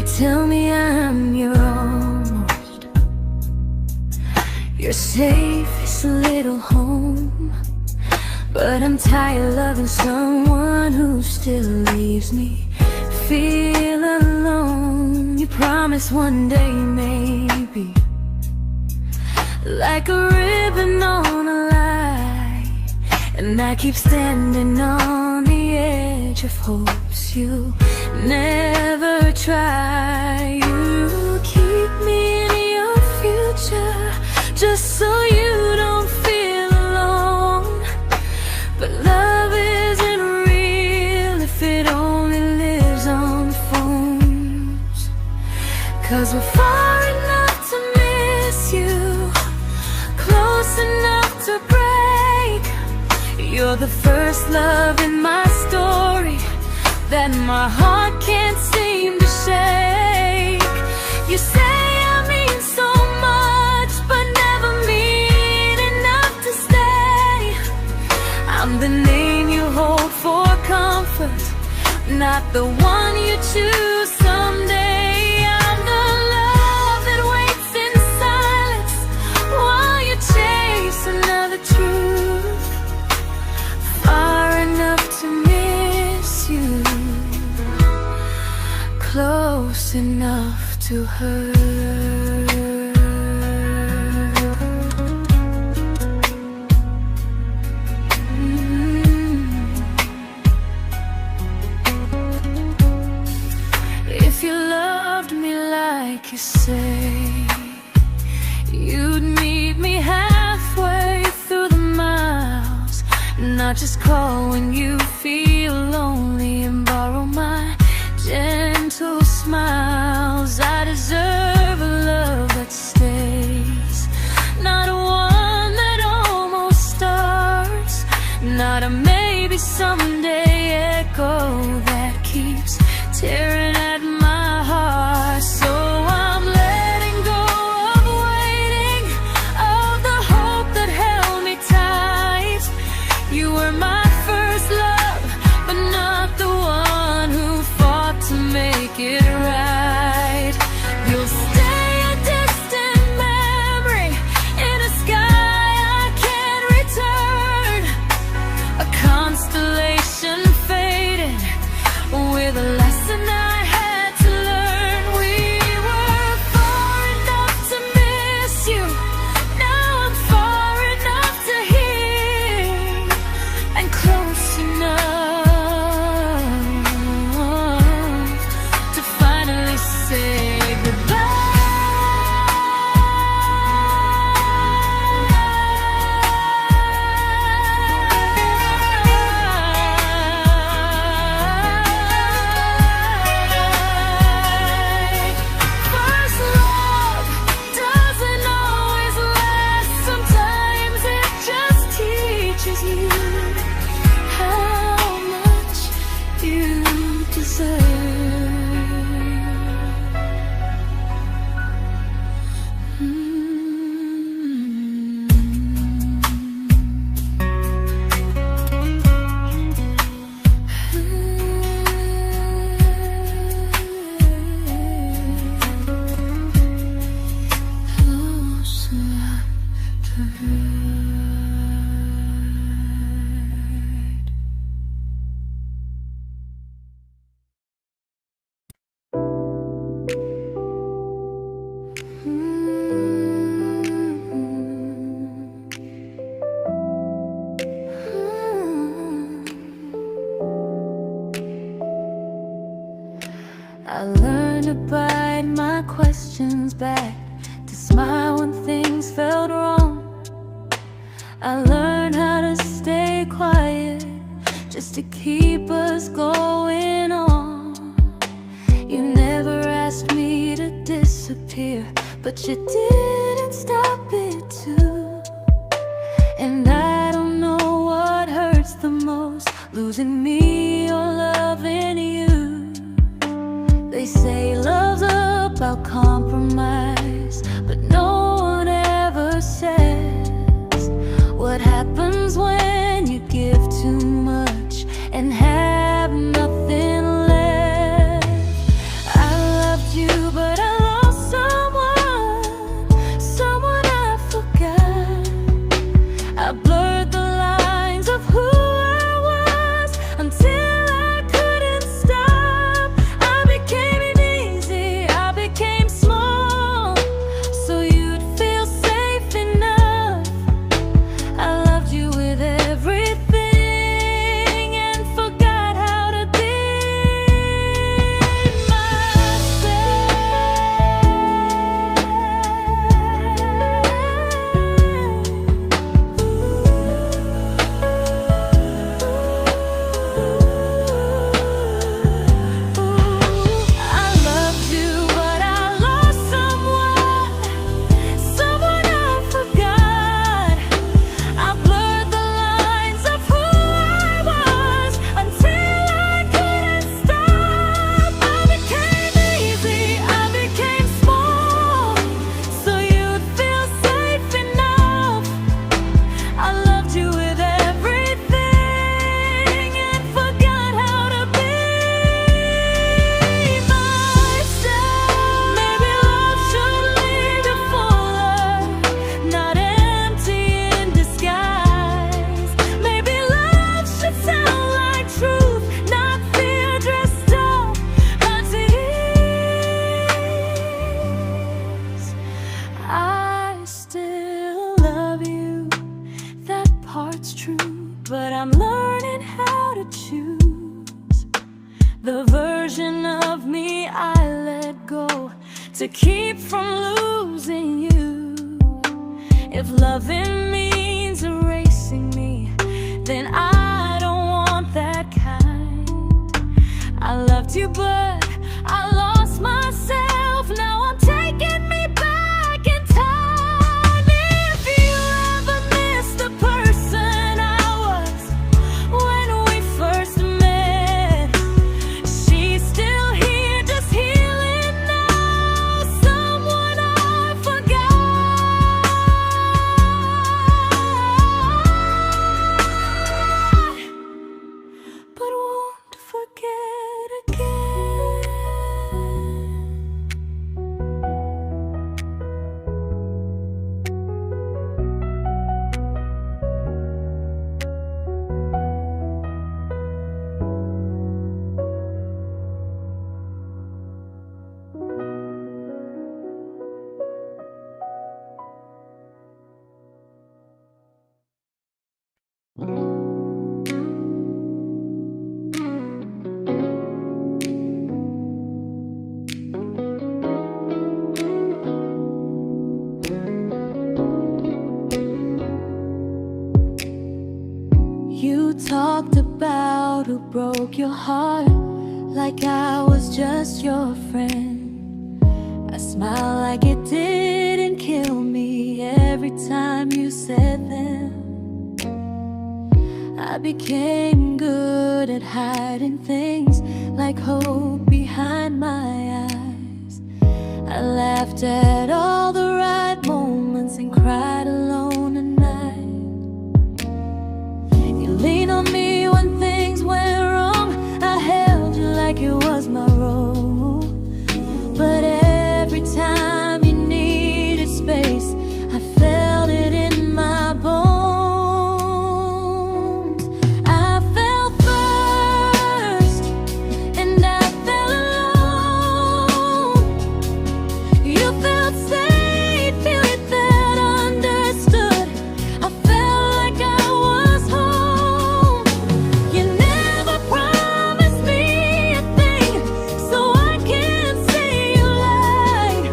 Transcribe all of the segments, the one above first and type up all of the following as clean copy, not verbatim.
tell me I'm your almost, your safest little home. But I'm tired loving someone who still leaves me feel alone. You promise one day maybe, like a ribbon on a line, and I keep standing on the edge of hopes you never try. You keep me in your future just so you don't feel alone. But love isn't real if it only lives on the phones. 'Cause we're far enough to miss you, close enough to break. You're the first love in my story that my heart can't seem to shake. You say I mean so much, but never mean enough to stay. I'm the name you hold for comfort, not the one you choose someday. I'm the love that waits in silence while you chase another truth. Far enough to miss you, close enough to hurt. If you loved me like you say, you'd meet me halfway through the miles, not just call when you feel lonely and borrow my gentle smiles. I deserve a love that stays, not one that almost starts, not a maybe someday echo that keeps tearing at my heart. So I'm letting go of waiting, of the hope that held me tight. You were my first love, but not the one who fought to make it right. You'll stay a distant memory in a sky I can't return, a constellation faded with a lesson I had to learn. We were far enough to miss you, now I'm far enough to hear, and close enough to finally say goodbye. First love doesn't always last, sometimes it just teaches you how much you deserve. Close enough to hurt. I learned to bite my questions back, to smile when things felt wrong. I learned how to stay quiet just to keep us going on. You never asked me to disappear, but you didn't stop it too. And I don't know what hurts the most, losing me or loving you. They say love's about compromise, but no one ever says what happens when you give too much and have nothing left. I loved you I'm learning how to choose the version of me I let go to keep from losing you. If loving means erasing me, then I don't want that kind. I loved you, but I lost myself. Now I'm taking me back in time. If you ever miss the person I was when we first met, she's still here, just healing now. Someone I forgot, but won't forget again. You talked about who broke your heart, like I was just your friend. I smiled like it didn't kill me every time you said them. I became good at hiding things like hope behind my eyes. I laughed at all the right moments and cried alone at night. You leaned on me when things went wrong. I held you like it was my role. But every time you needed space, I felt it in my bones. I fell first, and I fell alone. You felt safe, feeling that understood. I felt like I was home. You never promised me a thing, so I can't say you lied.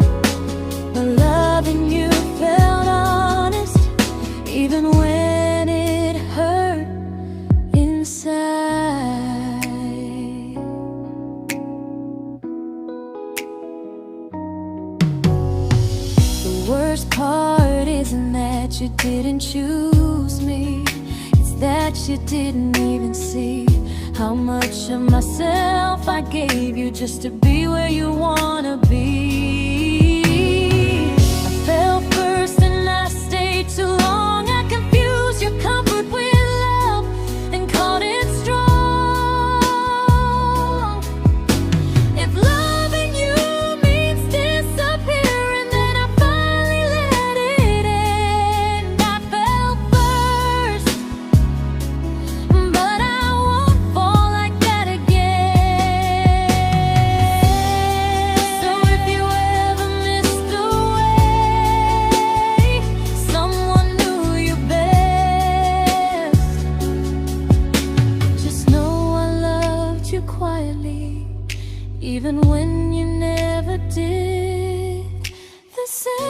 But loving you felt honest, even when it hurt inside. The worst part isn't that you didn't choose me, it's that you didn't even see how much of myself I gave you just to be where you wanna be. I fell first and I stayed too long. I confused your comfort with love and called it strong. If loving you means disappearing, then I finally let it end. I fell first, but I won't fall like that again. So if you ever missed the way someone knew you best, just know I loved you quietly, even when you never did the same.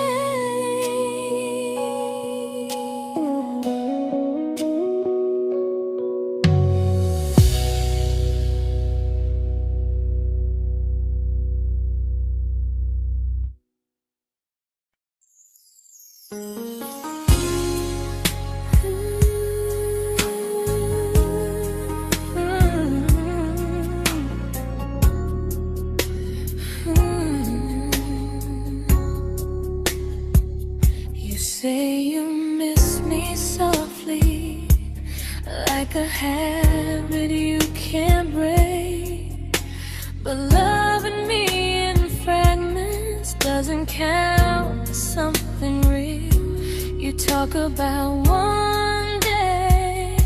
You say you miss me softly, like a habit you can't break. But loving me in fragments doesn't count as something real. You talk about one day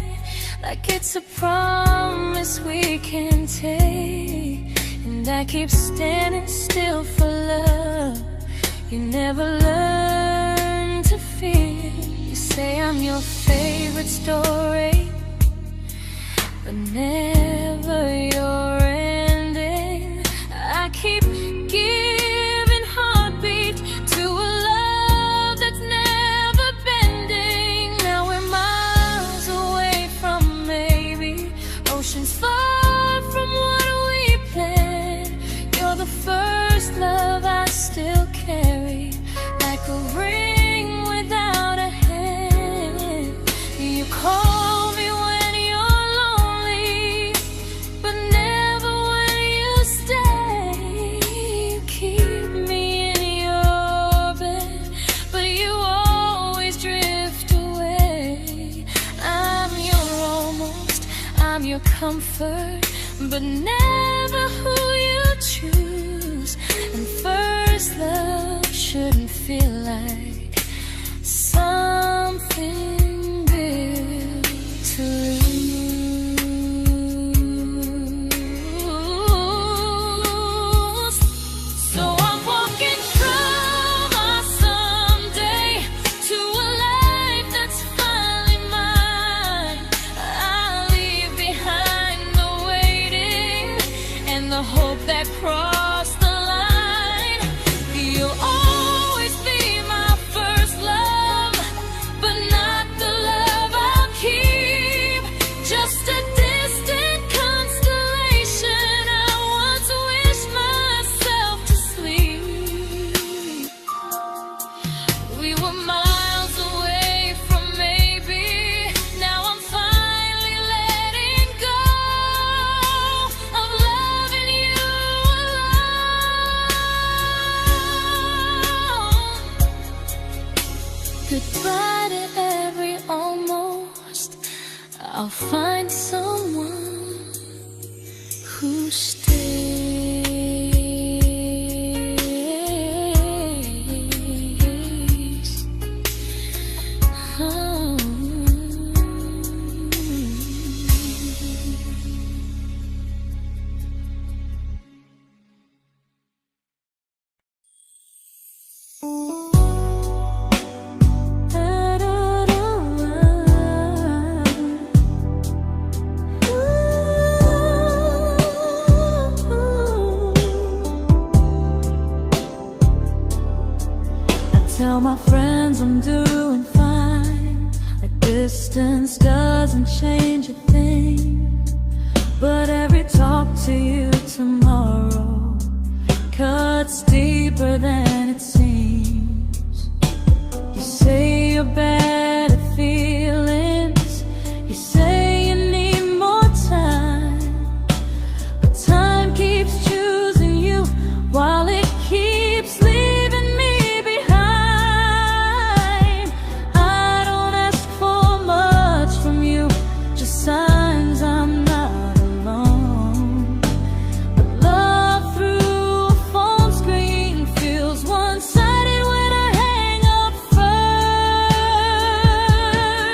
like it's a promise we can take, and I keep standing still for love. You never learn to feel. You say I'm your favorite story, but never your ending. I keep giving heartbeat to a love that's never bending. Now we're miles away from maybe, oceans far from what we planned. You're the first love I still carry, like a ring without a hand. You call me when you're lonely, but never when you stay. You keep me in your bed, but you always drift away. I'm your almost, I'm your comfort, but never who you choose. And first love shouldn't feel like something built to lose. So I'm walking through my someday to a life that's finally mine. I'll leave behind the waiting and the hope that crossed the line. You'll always be my first love, but not the love I'll keep. Just a distant constellation I once wished myself to sleep. We were miles away from maybe, now I'm finally letting go of loving you alone. Goodbye to every almost, I'll find someone who stays. Oh. Tell my friends I'm doing fine, like distance doesn't change a thing. But every talk to you tomorrow cuts deeper than it seems. You say you're bad at feelings, you say you need more time, but time keeps choosing you while it keeps leaving me behind. I don't ask for much from you, just signs I'm not alone. But love through a phone screen feels one-sided when I hang up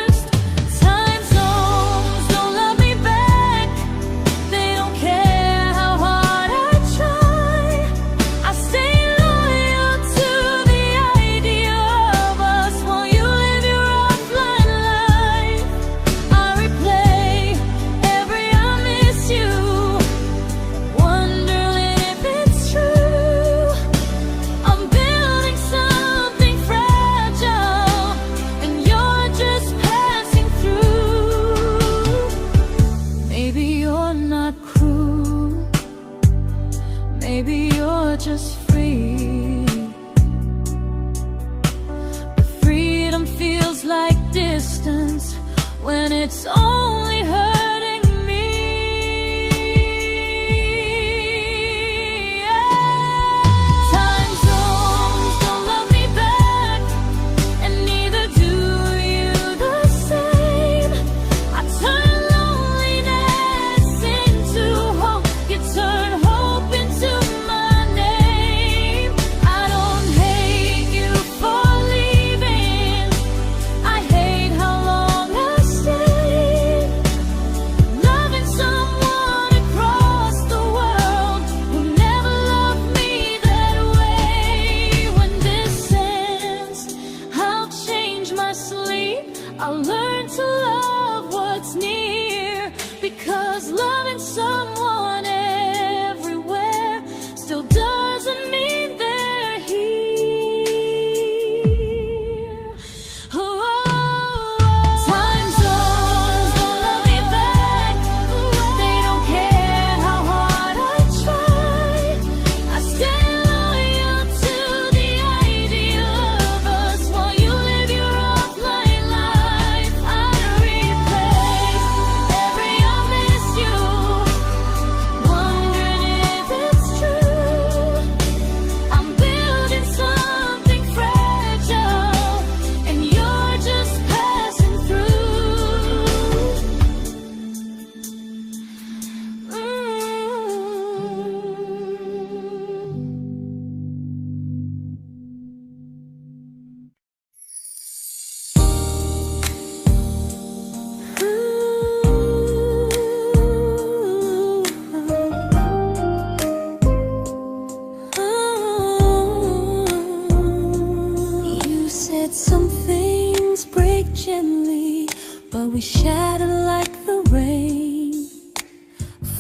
first. Time zones don't love me back, they don't care how hard I try. I stay loyal to the idea of us while you live your offline life. I replay every I miss you, wondering if it's true. I'm building something fragile, and you're just passing through. Maybe you're not cruel, maybe you're just free. But freedom feels like distance when it's only hurting me. Time zones don't love me back, and neither do you the same. I turn loneliness into hope, you turn hope into my name. I don't hate you for leaving, I hate how long I stayed. we shattered like the rain,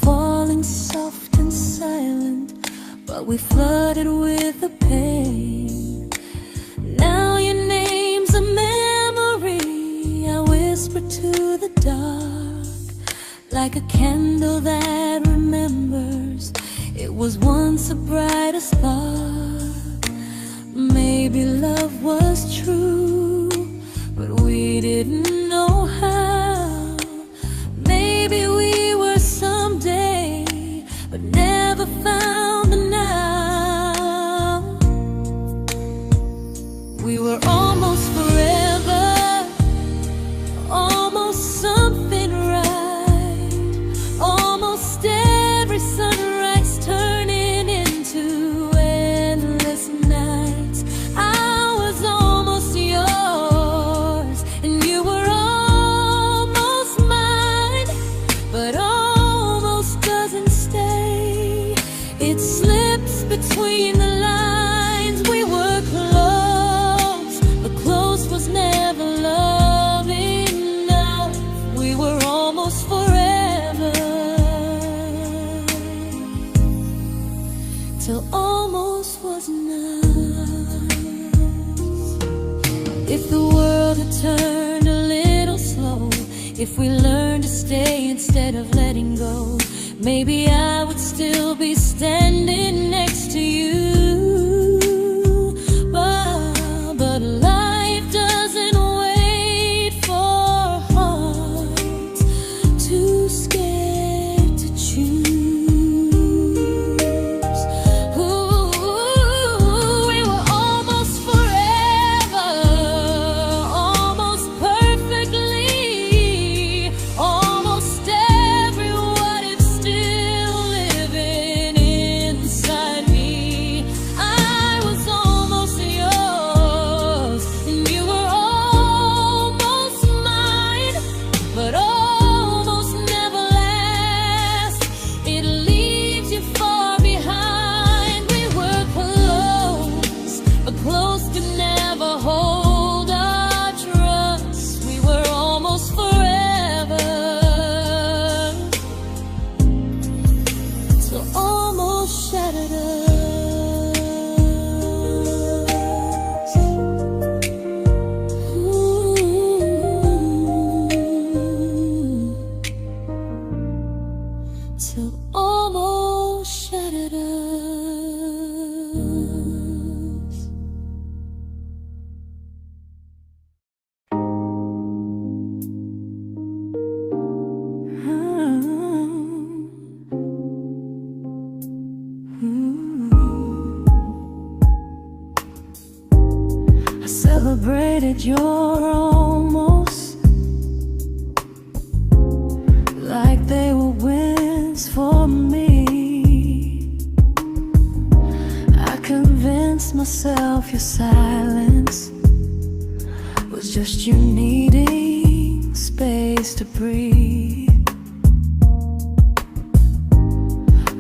falling soft and silent, but we flooded with the pain. Now your name's a memory I whisper to the dark, like a candle that remembers it was once a brighter spark. Maybe love was true, but we didn't know how. Maybe we were someday, but never found the now. We were almost forever, almost something right, almost every sunrise turning into endless nights. I was almost yours, and you were almost mine, but almost doesn't stay. It slips between the lines. We were close, but close was never love enough. We were almost forever, till almost was enough. If the world had turned a little slow, if we learned to stay instead of letting go, maybe I would still be standing next to you. But life doesn't wait for hearts too scared to choose. Ooh, we were almost forever, almost perfectly, almost every what if still living inside me. I was almost yours, and you were almost mine, but almost never lasts. It leaves you far behind. We were close, but close could never hold our trust. We were almost forever, till almost shattered us. Ooh, till almost shattered us. I celebrated your almost like they were wins for me. I convinced myself your silence was just you needing space to breathe.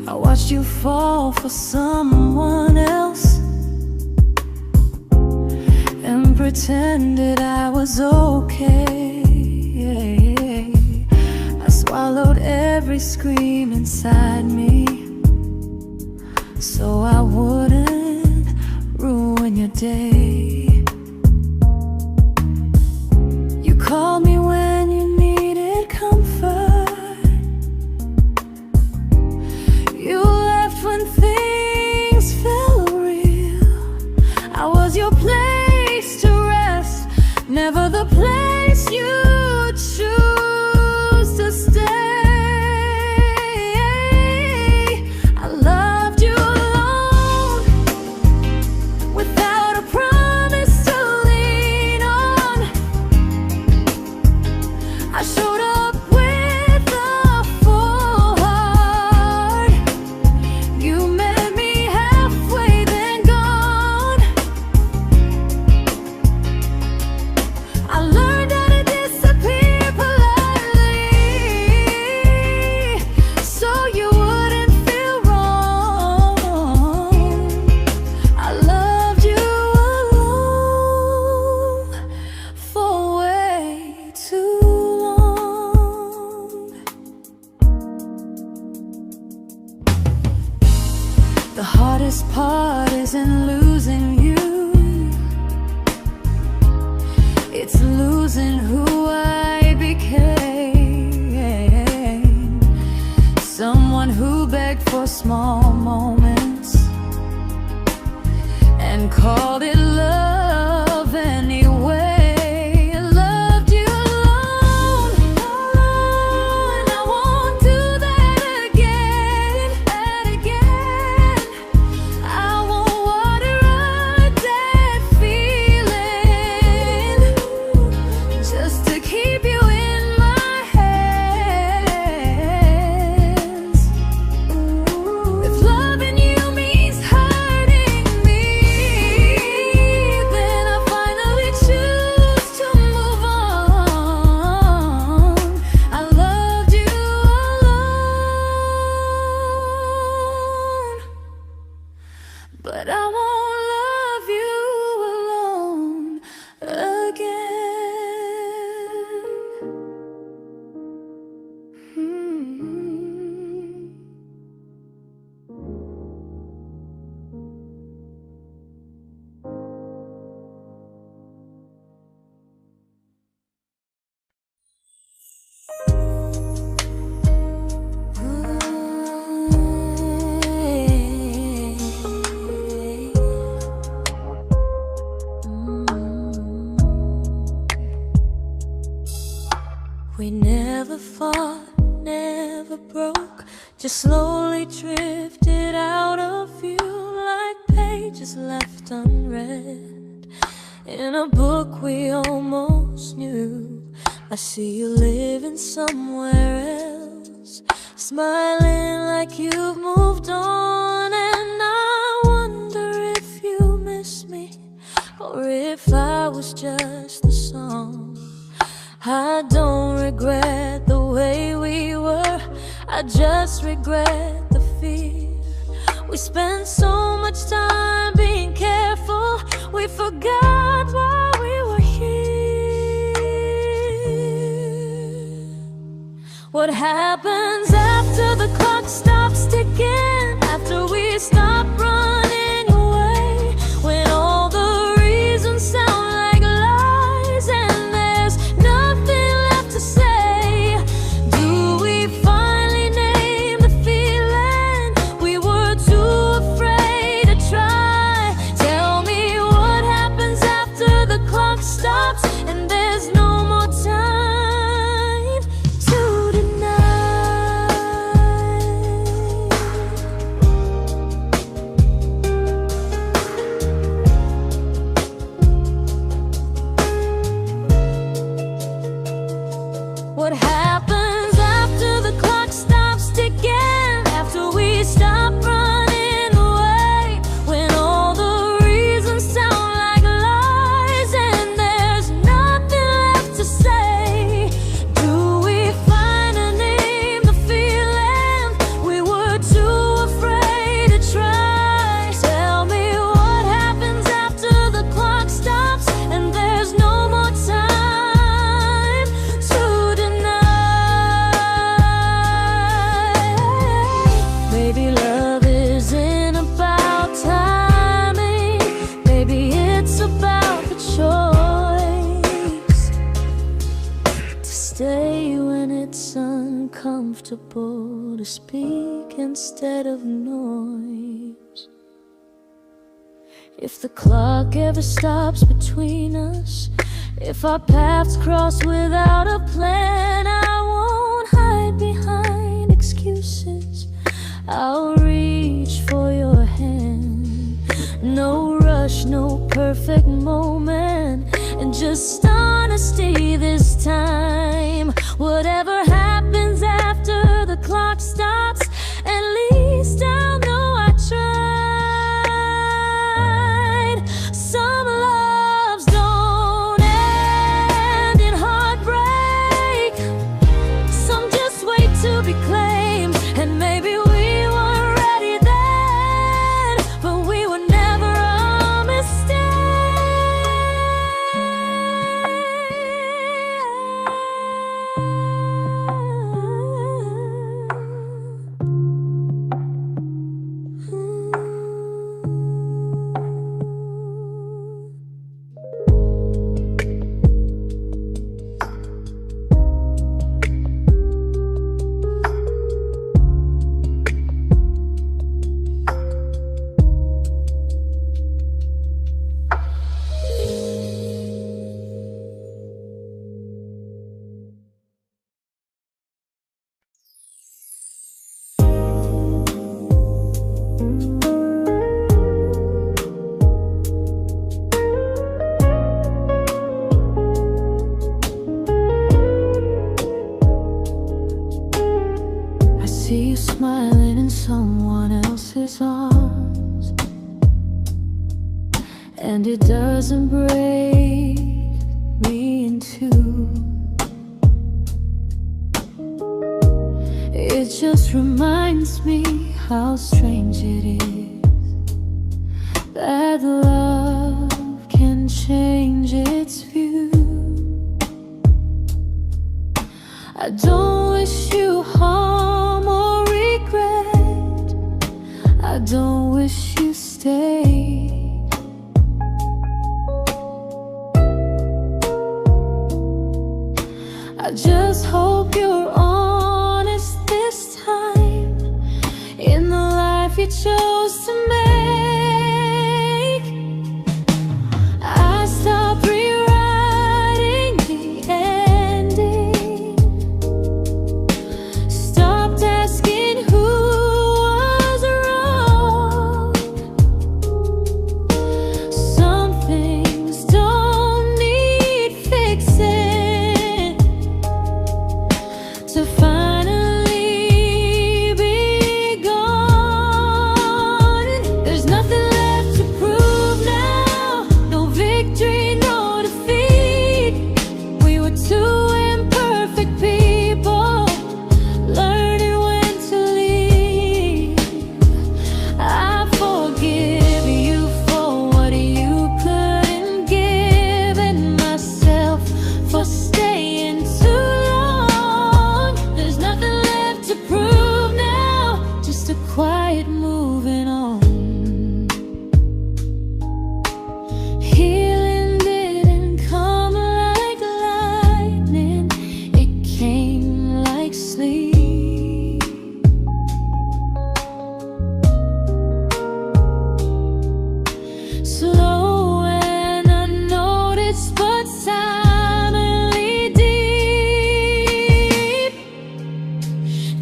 I watched you fall for someone else and pretended I was okay. I swallowed every scream inside me so I wouldn't ruin your day. You called me when you needed comfort. You left when things felt real. I was your place to rest, never the place you choose to stay. I loved you alone, without a promise to lean on. I showed up with a full heart. You met me halfway, then gone. I learned how to disappear heart isn't losing you, it's losing who I became. Someone who begged for small moments and called it love anyway. Loved you alone, and I won't do that again, and again. I won't water a dead feeling just to keep you in my hands. If loving you means hurting me, then I finally choose to move on. I loved you alone, but I won't love you alone again. We never fought, never broke, just slowly drifted out of view like pages left unread in a book we almost knew. I see you living somewhere else, smiling like you've moved on, and I wonder if you miss me or if I was just a song. I don't regret the way we were, I just regret the fear. We spent so much time being careful, we forgot why we were here. What happens after the clock stops ticking, after we stop running away, when all the reasons sound like lies and there's nothing left to say? Do we finally name the feeling we were too afraid to try? Tell me what happens after the clock stops and there's no more time to deny. What happens after the clock stops ticking, after we stop running away, when all the reasons sound like lies and there's nothing left to say? Do we finally name the feeling we were too afraid to try? Tell me what happens after the clock stops and there's no more time to deny. Maybe love isn't about timing, maybe it's about the choice to stay when it's uncomfortable, to speak instead of noise. If the clock ever stops between us, if our paths cross without a plan, I won't hide behind excuses, I'll reach for your hand. No rush, no perfect moment, and just honesty this time. Whatever happens after the clock stops, at least I'll know I tried. Some loves don't end in heartbreak, some just wait to be claimed, and maybe we weren't ready then, but we were never a mistake. and it doesn't break me in two. It just reminds me how strange it is that love can change its view. I don't wish you harm or regret. I don't wish you stay. I just hope you're honest this time in the life you chose to make. I stopped rewriting the ending, stopped asking who was wrong. Some things don't need fixing to finally be gone. There's nothing left to prove now, no victory, no defeat. We were two imperfect people, learning when to leave. I forgive you for what you couldn't give, and myself for staying too long. There's nothing left to prove now, just a quiet moving on. Healing didn't come like lightning, it came like sleep. Slow and unnoticed, but silently deep.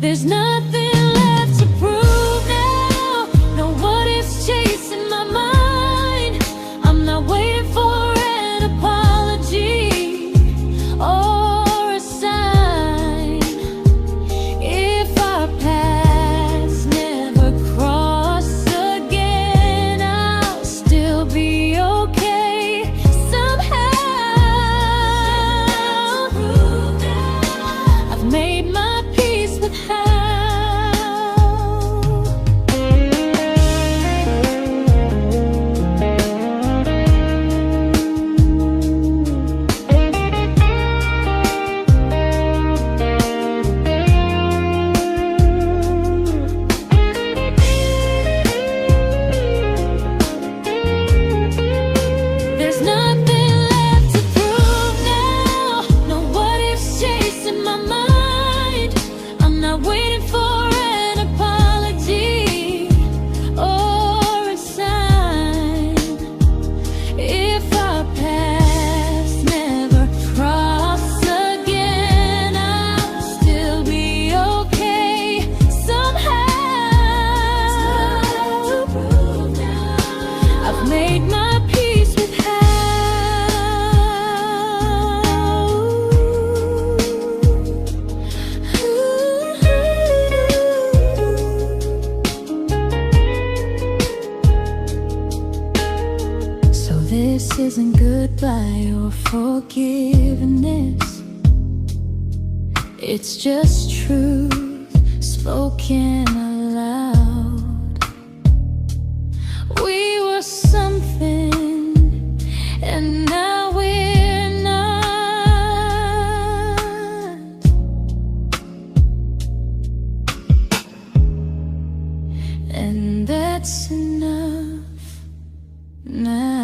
There's nothing left to prove now, no what ifs chasing my mind. I'm not waiting for an apology or a sign. If our paths never cross again, I'll still be okay somehow. I've made my peace with how. There's nothing left to prove now, no what ifs chasing my mind. I'm not waiting for an apology or a sign. If our paths never cross again, I'll still be okay somehow. I've made my peace with how. So this isn't goodbye or forgiveness, it's just truth spoken aloud. We were something, and now we're not. And that's enough now.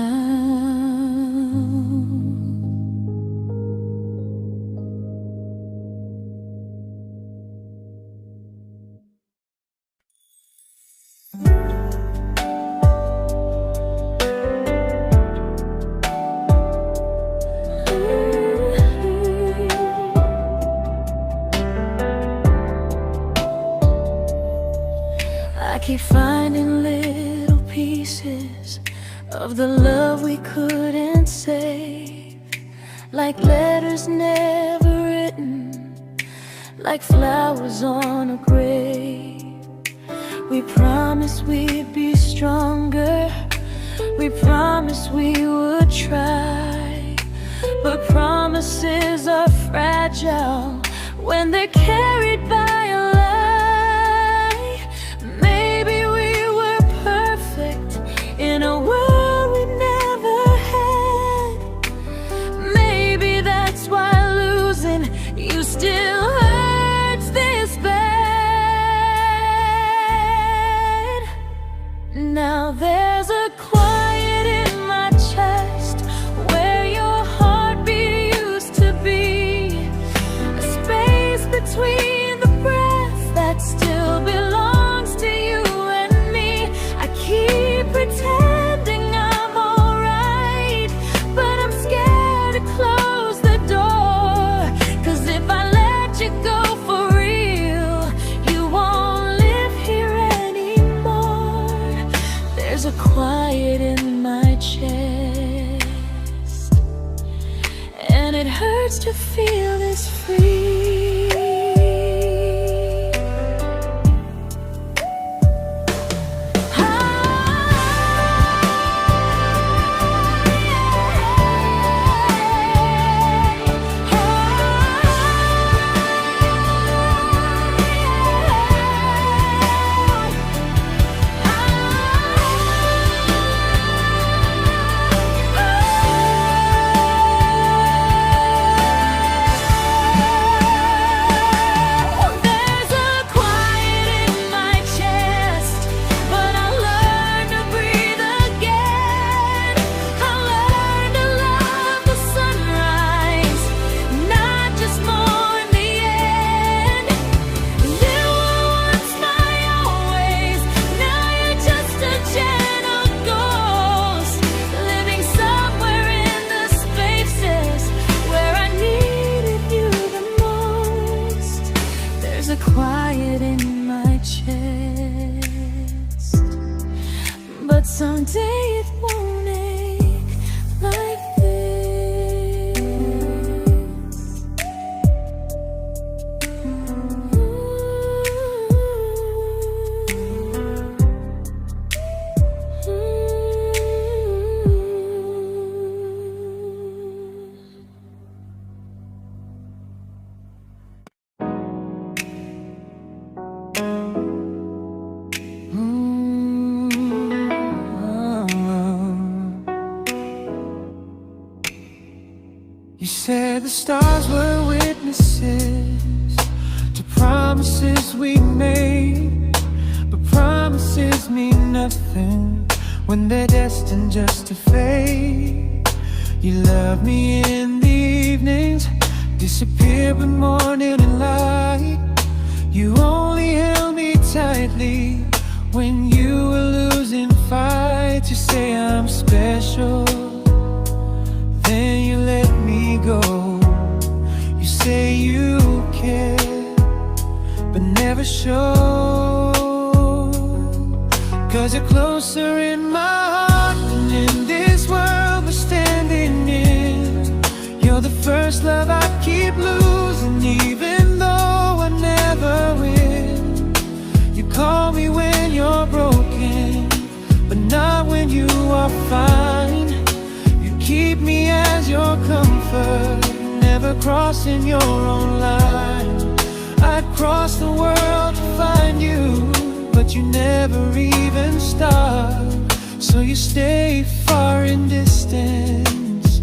I keep finding little pieces of the love we couldn't save, like letters never written, like flowers on a grave. We promised we'd be stronger, We promised we would try, but promises are fragile when they're carried by a lie. Maybe we were perfect in a world we never had. Maybe that's why losing you still hurts this bad. Now there's a quiet in my chest where your heartbeat used to be, a space between the breath that still belongs to you and me. I keep pretending I'm alright, but I'm scared to close the door. 'Cause if I let you go for real, you won't live here anymore. There's a quiet in my chest, and it hurts to feel this free. There's a quiet in my chest, but someday it won't ache like this. You said the stars were witnesses to promises we made, but promises mean nothing when they're destined just to fade. You love me in the evenings, disappear when morning and light. You only held me tightly when you were losing fights. You say I'm special, then you let me go. You say you care, but never show. 'Cause you're closer in my heart than in this world we're standing in. You're the first love I keep losing, even though I never win. You call me when you're broken, but not when you are fine. Keep me as your comfort, never crossing your own line. I'd cross the world to find you, but you never even start. So you stay far in distance,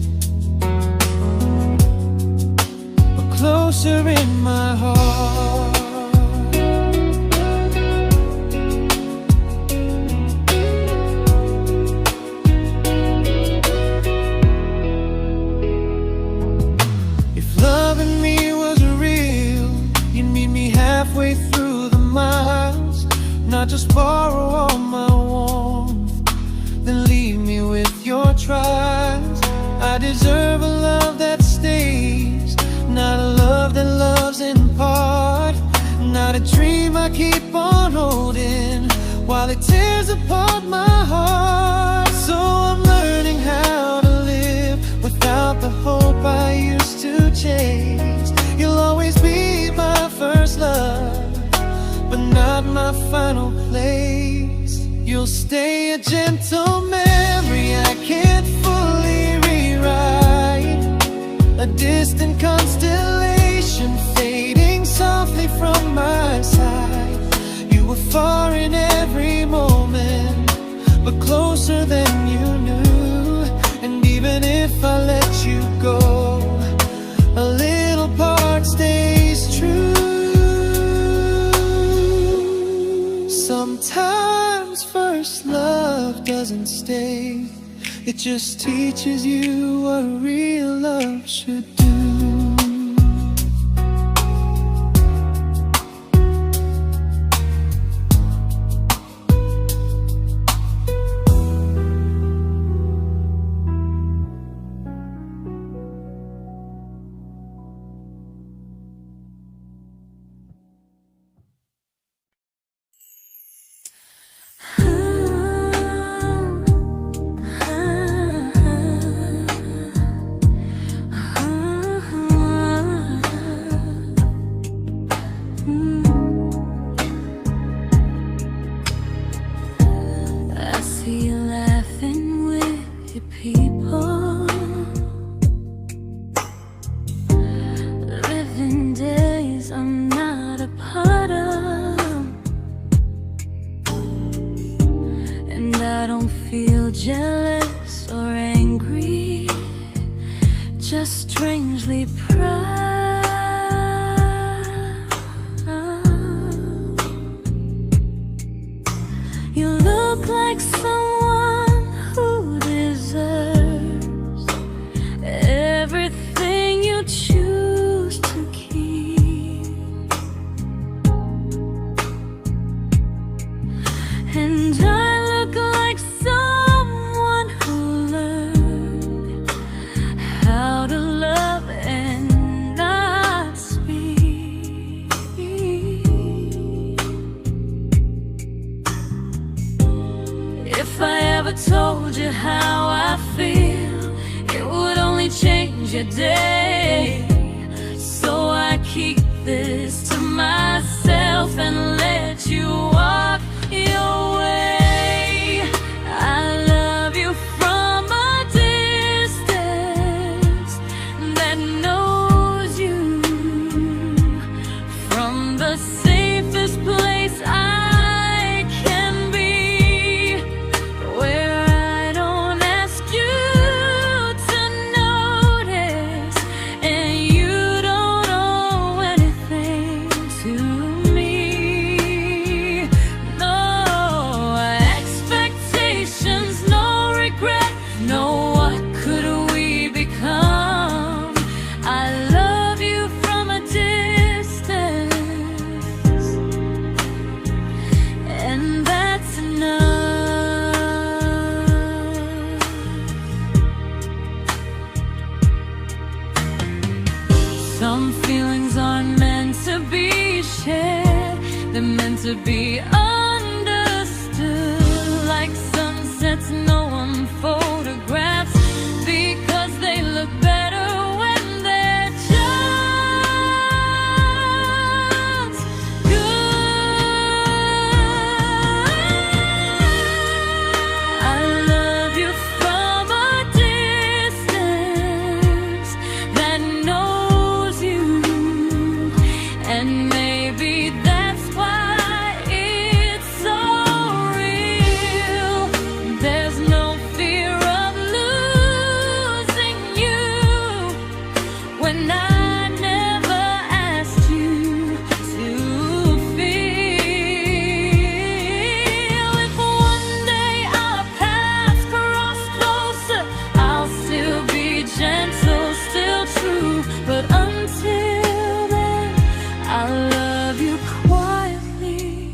but closer in my heart. Halfway through the miles, not just borrow all my warmth, then leave me with your trials. I deserve a love that stays, not a love that loves in part. Not a dream I keep on holding while it tears apart my heart. So I'm learning how to live without the hope I used to chase. You'll always be my first love, but not my final place. You'll stay a gentle memory distant constellation fading softly from my side. You were far in every moment, but closer than you knew. And even if I let you go, a little part stays true. Sometimes first love doesn't stay, it just teaches you what real love should do. Jealous or angry, just strangely proud. You look like someone who deserves everything you choose to keep. And I look like someone who learned how to love and not speak. If I ever told you how I feel, it would only change your day. So I keep this to myself and let you walk your way. I love you from a distance that knows you, from the safest place I can be, where I don't ask you to notice and you don't owe anything to me. No expectations, no regret, no what could we become. I love you from a distance, and that's enough. Some feelings aren't meant to be shared, they're meant to be understood. Like sunsets no one photographs, because they look better when they're just good. I love you from a distance that knows you, and maybe that's why it's so real. There's no fear of losing you when I never asked you to feel. If one day our paths cross closer, I'll still be gentle, still true. But until then, I love you quietly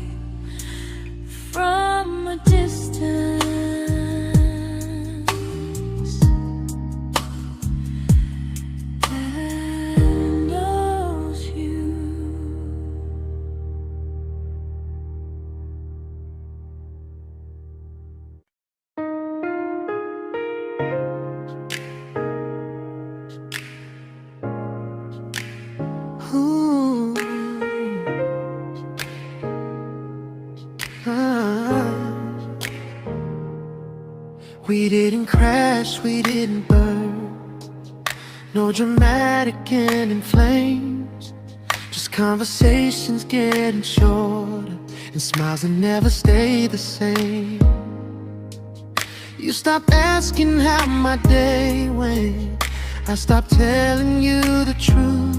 from a distance that knows you. Ooh. Ah. We didn't crash, we didn't burn. No dramatic ending flames, just conversations getting shorter, and smiles that never stay the same. You stopped asking how my day went, I stopped telling you the truth.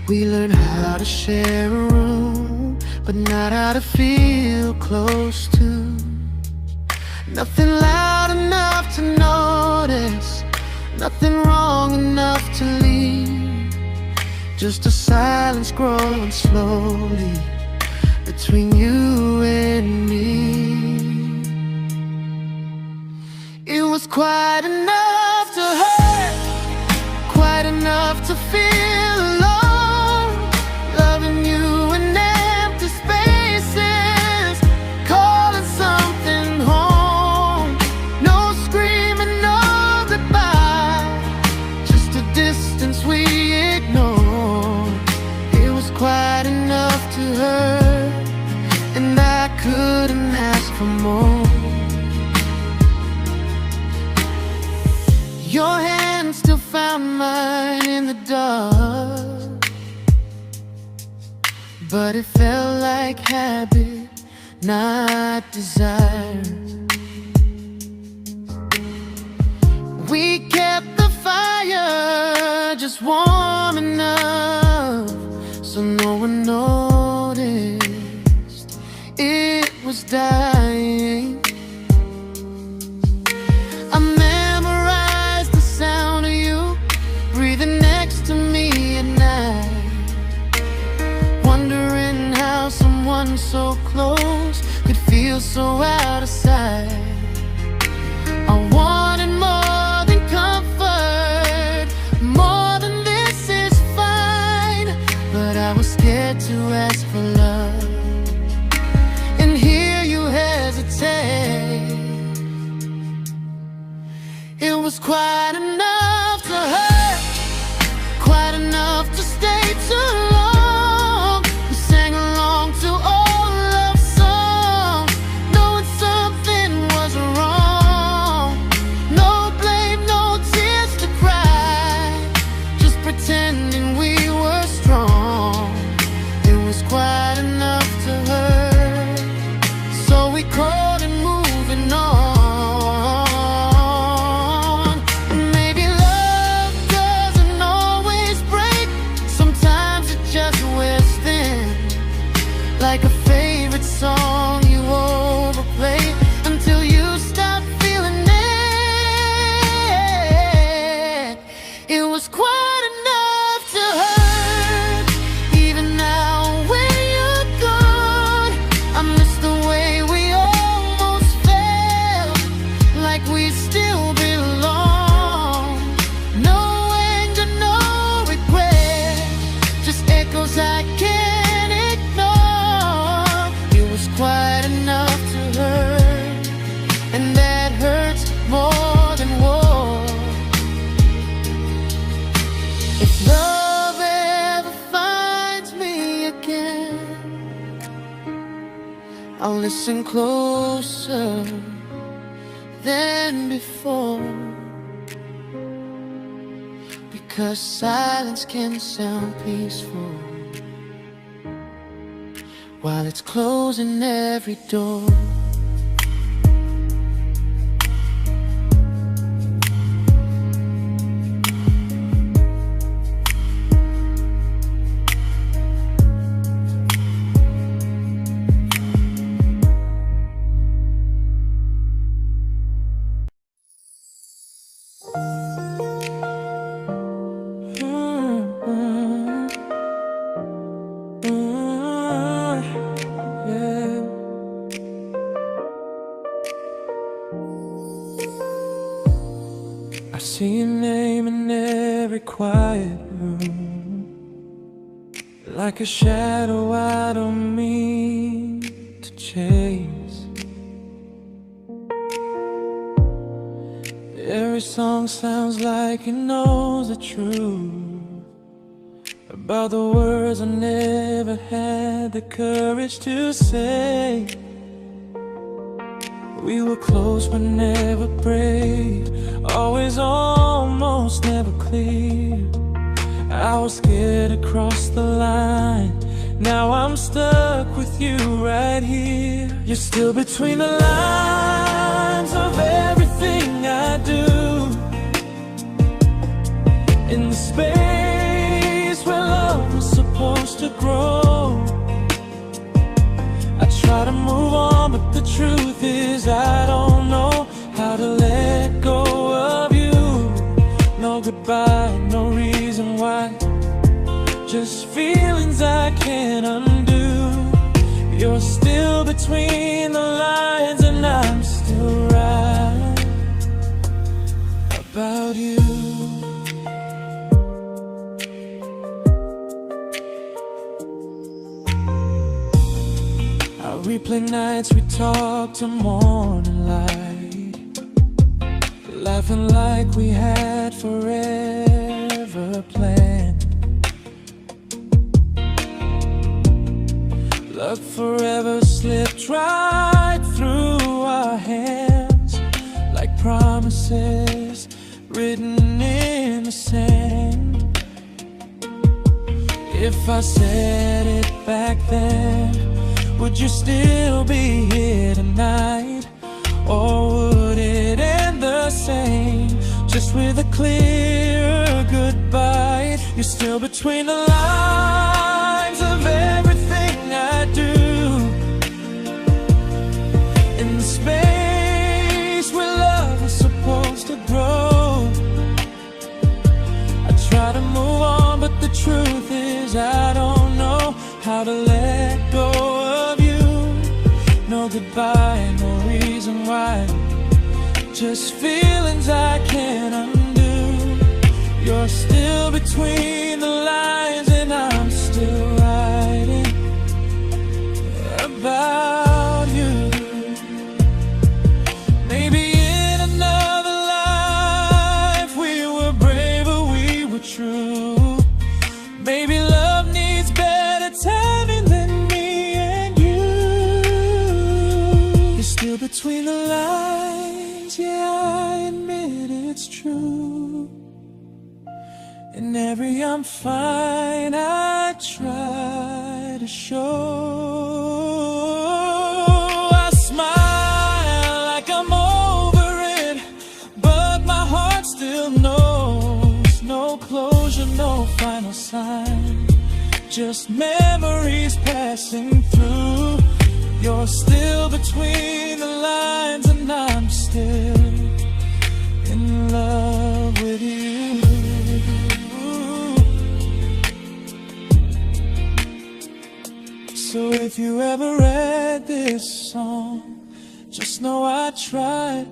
We learned how to share a room, but not how to feel close to. Nothing loud enough to notice, nothing wrong enough to leave. Just a silence growing slowly between you and me. It was quite enough to hurt, quite enough to feel alone. Loving you in empty spaces, calling something home. No screaming, no goodbye, just a distance we ignored. It was quite enough to hurt, and I couldn't ask for more. Your hand still found mine in the dark, but it felt like habit, not desire. We kept the fire just warm enough so no one noticed it was dying. I memorized the sound of you breathing next to me at night, wondering how someone so close could feel so out of sight. I wanted more than comfort, more than this is fine, but I was scared to ask for love, and here you hesitate. It was quite enough to hurt, quite enough to stay too long. We sang along to old love songs, knowing something was wrong. No blame, no tears to cry, just pretending we were strong. It was quite enough to hurt, so we called it moving on. Like a favorite song you overplay until you stop feeling it. It was quite enough to hurt. Even now when you're gone, I miss the way we almost felt, like we still belong. No anger, no regret, just echoes I can't ignore. Quite enough to hurt, and that hurts more than war. If love ever finds me again, I'll listen closer than before, because silence can sound peaceful while it's closing every door. I see your name in every quiet room, like a shadow I don't mean to chase. Every song sounds like it knows the truth about the words I never had the courage to say. We were close but never brave, always almost, never close. clear. I was scared to cross the line. Now I'm stuck with you right here. You're still between the lines of everything I do. In the space where love was supposed to grow. I try to move on, but the truth is I don't know how to let go of you. No goodbye, no reason why. Just feelings I can't undo. You're still between the lines, and I'm still right about you. I replay nights we talk till morning light, laughing like we had forever planned. Luck forever slipped right through our hands, like promises written in the sand. If I said it back then, would you still be here tonight? Or would it end the same, just with a clear goodbye? You're still between the lines of everything I do. In the space where love was supposed to grow. I try to move on, but the truth is I don't know how to let go of you. No goodbye, no reason why. Just feelings I can't undo. You're still between the lines, and I'm still writing about you. Maybe in another life we were braver, we were true. Maybe love needs better timing than me and you. You're still between the lines, yeah, I admit it's true. In every I'm fine I try to show. I smile like I'm over it, but my heart still knows. No closure, no final sign, just memories passing through. You're still between the lines, and I'm still in love with you. So if you ever read this song, just know I tried,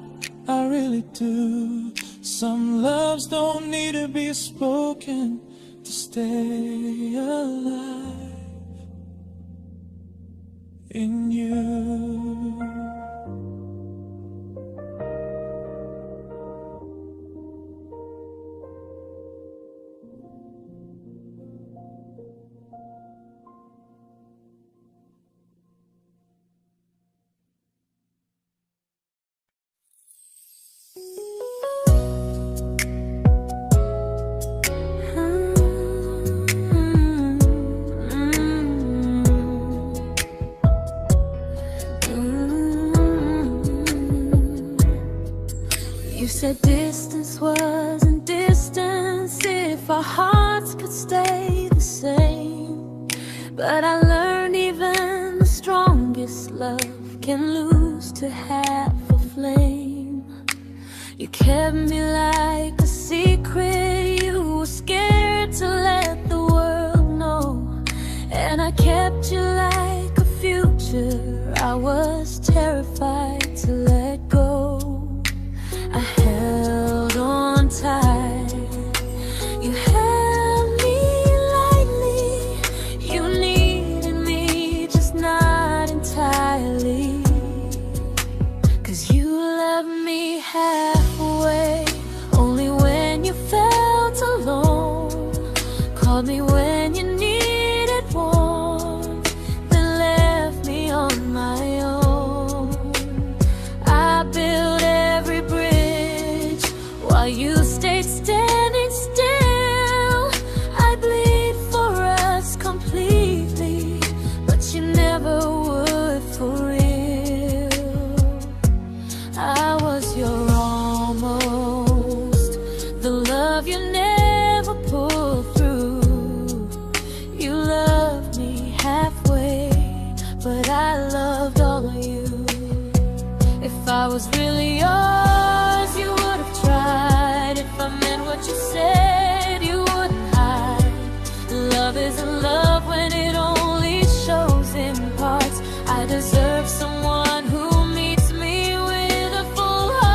I really do. Some loves don't need to be spoken to stay alive in you. You said distance wasn't distance if our hearts could stay the same. But I learned even the strongest love can lose to half a flame. You kept me like a secret you were scared to let the world know. And I kept you like a future I was terrified to let go. I held on tight, you held me lightly. You needed me, just not entirely. 'Cause you loved me halfway, only when you felt alone. Called me when you needed warmth, then left me on my own. I built every bridge while you stayed standing still. love you never pulled through. You loved me halfway, but I loved all of you. If I was really yours, you would have tried. If I meant what you said, you wouldn't hide. Love isn't love when it only shows in parts. I deserve someone who meets me with a full heart.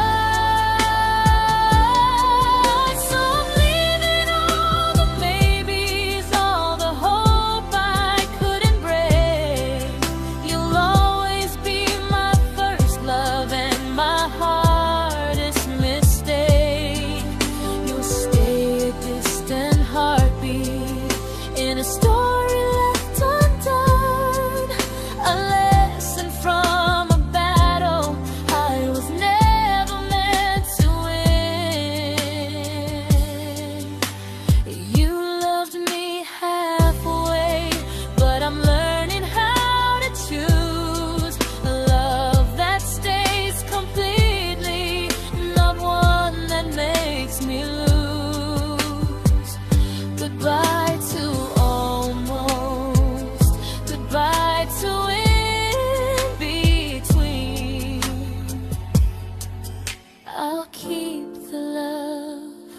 So I'm leaving all the maybes, all the hope I couldn't break. You'll always be my first love and my hardest mistake. You'll stay a distant heartbeat in a story left undone, a lesson from a battle I was never meant to win. You loved me halfway, but I'm learning how to choose a love that stays completely, not one that makes me lose. Goodbye to almost, goodbye to in between. I'll keep the love,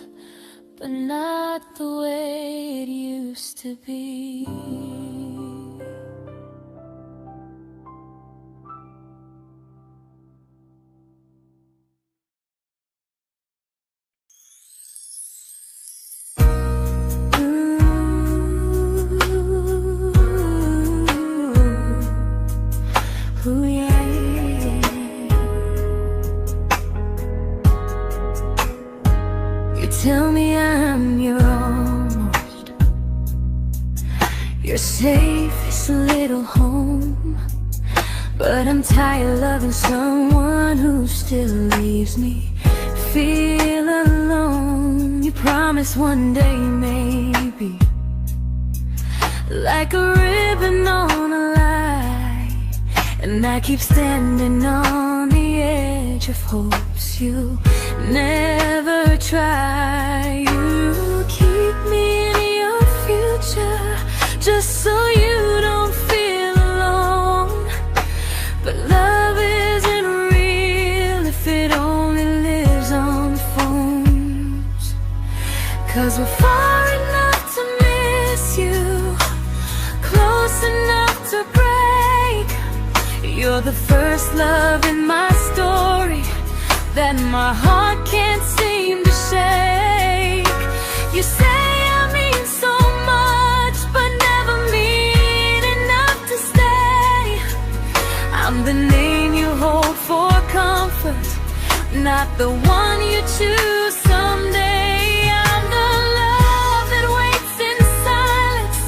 but not the way it used to be. Ooh, yeah, yeah. You tell me I'm your almost, your safest little home, but I'm tired loving someone who still leaves me feel alone. You promise one day maybe, like a ribbon on a line, and I keep standing on the edge of hopes you never try. You keep me in your future just so you don't feel alone. But love isn't real if it only lives on phones. 'Cause we're far enough to miss you, close enough to break. You're the first love in my story that my heart can't seem to shake. You say I mean so much, but never mean enough to stay. I'm the name you hold for comfort, not the one you choose someday. I'm the love that waits in silence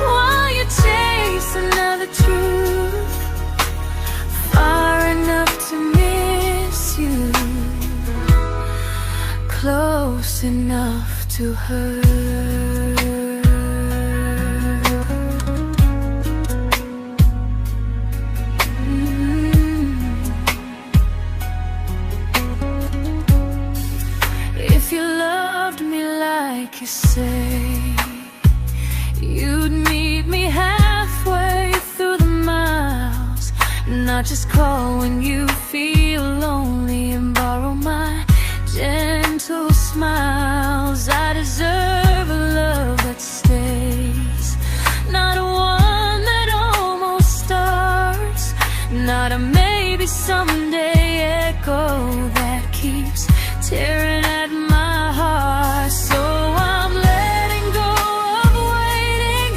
while you chase another truth. Far enough to miss you, close enough to hurt. If you loved me like you say, you'd meet me halfway through the miles, not just call when you feel lonely and borrow my gentle smiles. I deserve a love that stays, not one that almost starts, not a maybe someday echo that keeps tearing at my heart. So I'm letting go of waiting,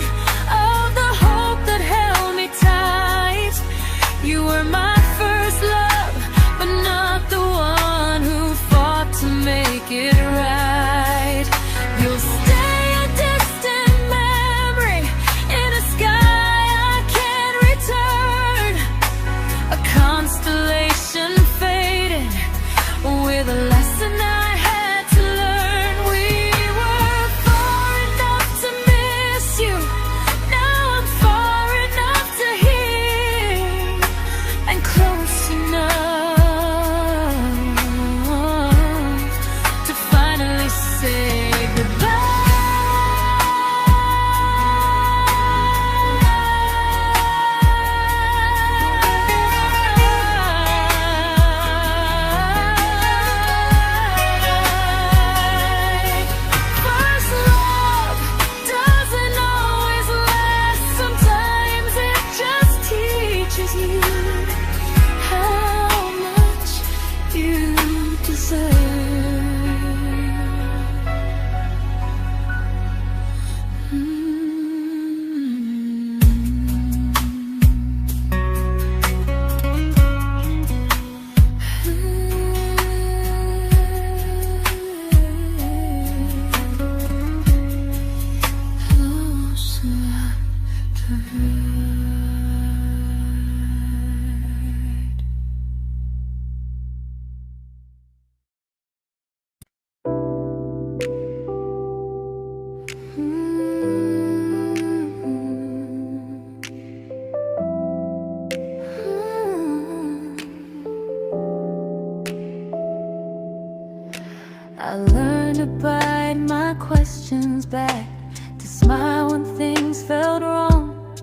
of the hope that held me tight. You were my first love, but not the one I learned to bite my questions back, to smile when things felt wrong.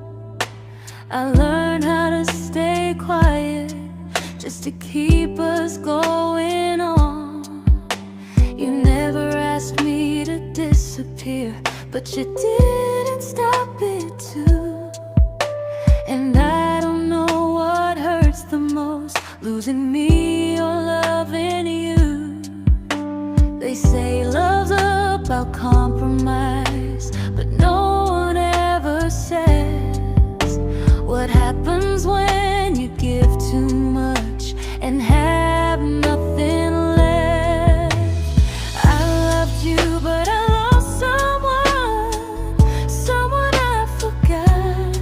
I learned how to stay quiet, just to keep us going on. You never asked me to disappear, but you didn't stop it too. And I don't know what hurts the most, losing me or loving you. They say love's about compromise, but no one ever says what happens when you give too much and have nothing left. I loved you, but I lost someone I forgot.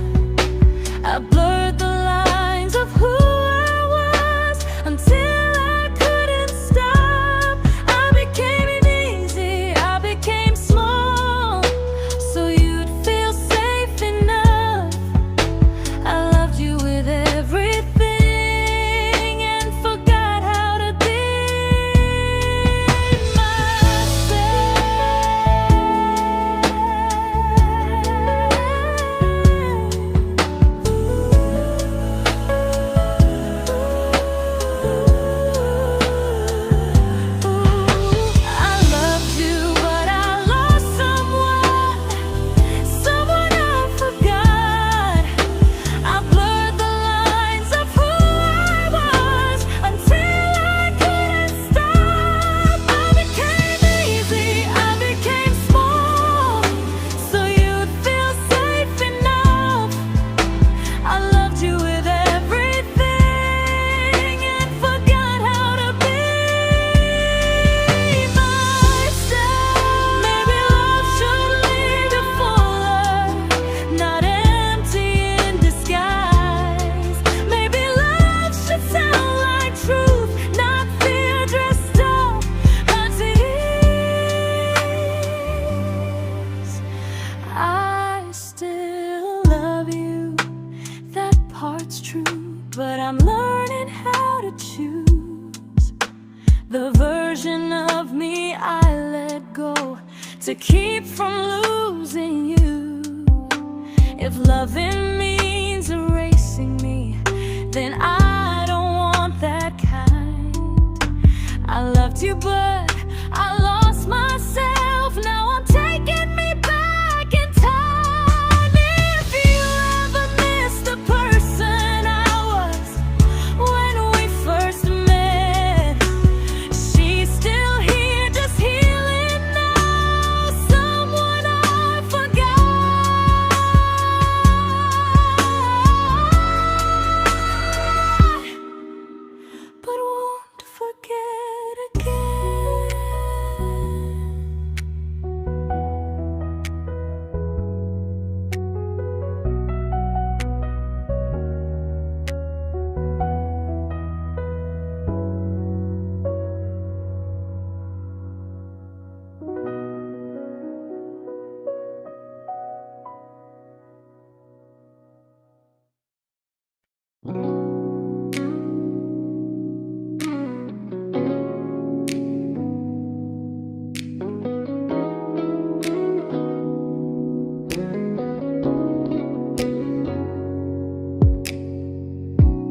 I blurred the lines of who I was until I couldn't stop. I became easy, I became small, so you'd feel safe enough. I loved you with everything and forgot how to be I loved you, but I lost someone I forgot. I blurred the lines of who I was until I couldn't stop. I became easy, I became small, so you'd feel safe enough. I loved you with everything and forgot how to be myself. Maybe love should lead you fuller, not empty in disguise. Maybe love should sound like truth, not fear dressed up like tears. I still love you, that part's true, but I'm learning how to choose the version of me I let go to keep from losing you. If loving means erasing me, then I don't want that kind. I loved you, but I lost myself. Now I'm taking me back in time. If you ever missed the person I was when we first met, she's still here, just healing now. Someone I forgot, but won't forget again.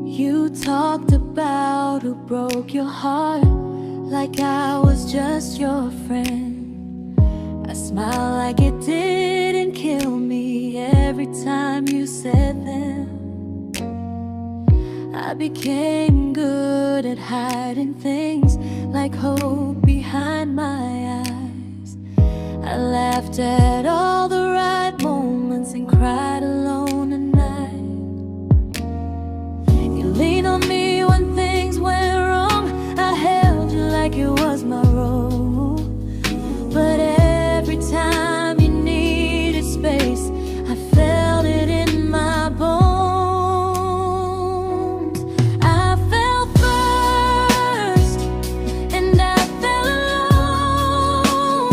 You talked about who broke your heart, like I was just your friend. I smile like it didn't kill me every time you said them. I became good at hiding things like hope behind my eyes. I laughed at all the right moments and cried alone at night. You leaned on me when things went wrong. I held you like it was my role. But every time you needed space, I felt it in my bones. I fell first, and I fell alone.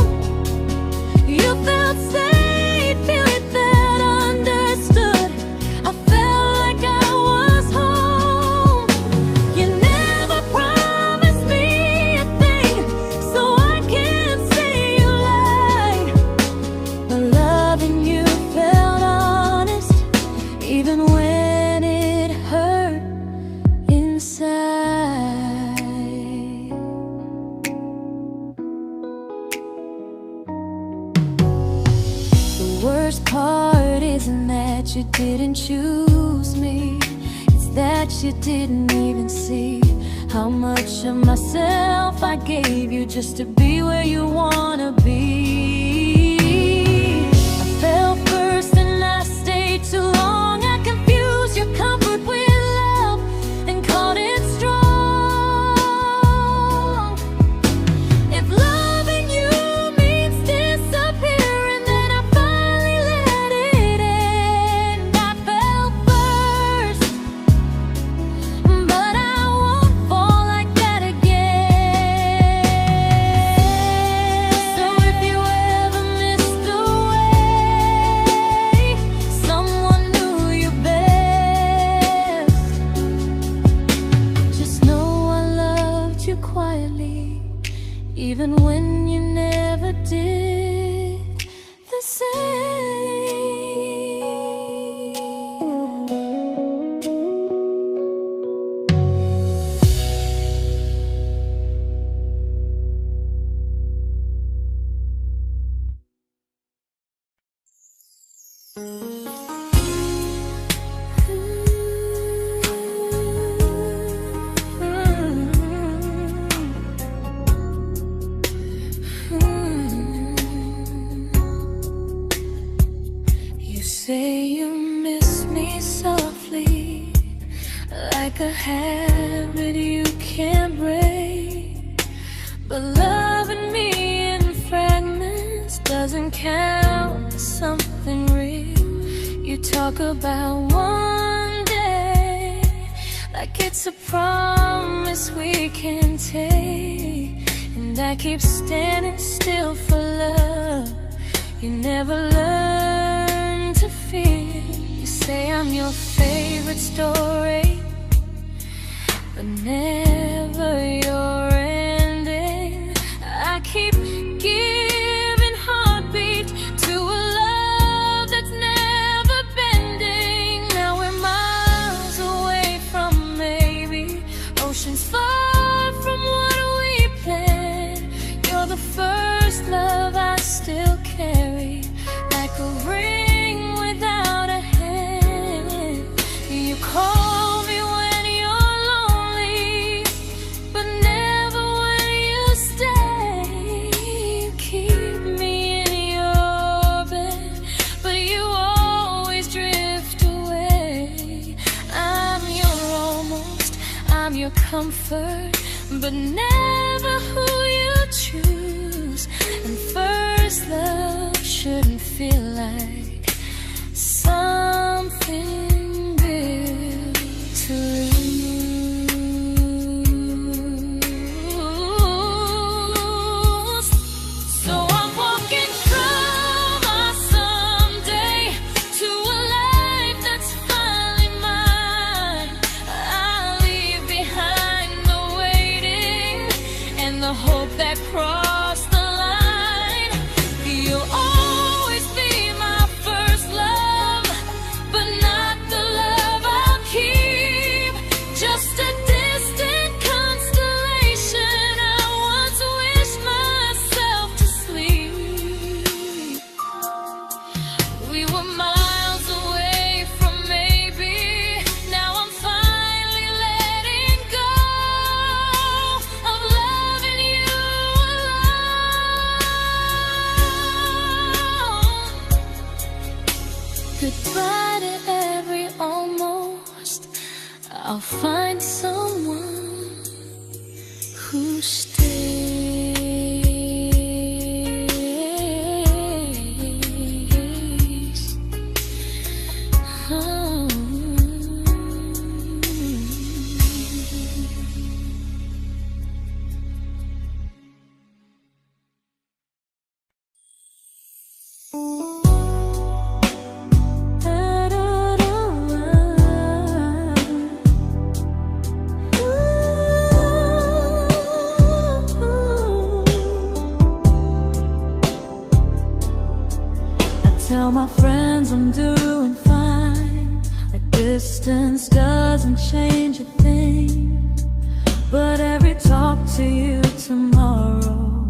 You felt safe. worst part isn't that you didn't choose me, it's that you didn't even see how much of myself I gave you just to be where you wanna be. I fell first and I stayed too long. I confused your comfort with love and called it strong. If loving you means disappearing, then I finally let it end. I fell first, but I won't fall like that again. So if you ever missed the way someone knew you best, just know I loved you quietly, even when you never did the same. You say you miss me softly, like a habit you can't break. But loving me in fragments doesn't count as something real. You talk about one day like it's a promise we can take, and I keep standing still for love. You never learn to feel. You say I'm your favorite story, but never your ending. I keep giving heartbeat to a love that's never bending. Now we're miles away from maybe oceans far from what we planned. You're the first love I still carry, like a ring without a hand. You call me when you're lonely, but never when you stay. You keep me in your bed, but you always drift away. I'm your almost, I'm your comfort, but never who you choose. And first love shouldn't feel like something built to lose. So I'm walking from my someday to a life that's finally mine. I'll leave behind the waiting and the hope that crossed the line. You'll always be my first love, but not the love I'll keep. Just a distant constellation I once wished myself to sleep. We were miles away from maybe. Now I'm finally letting go of loving you alone. Goodbye to every almost. I'll find someone who stays. Oh. Tell my friends I'm doing fine, that distance doesn't change a thing. But every talk to you tomorrow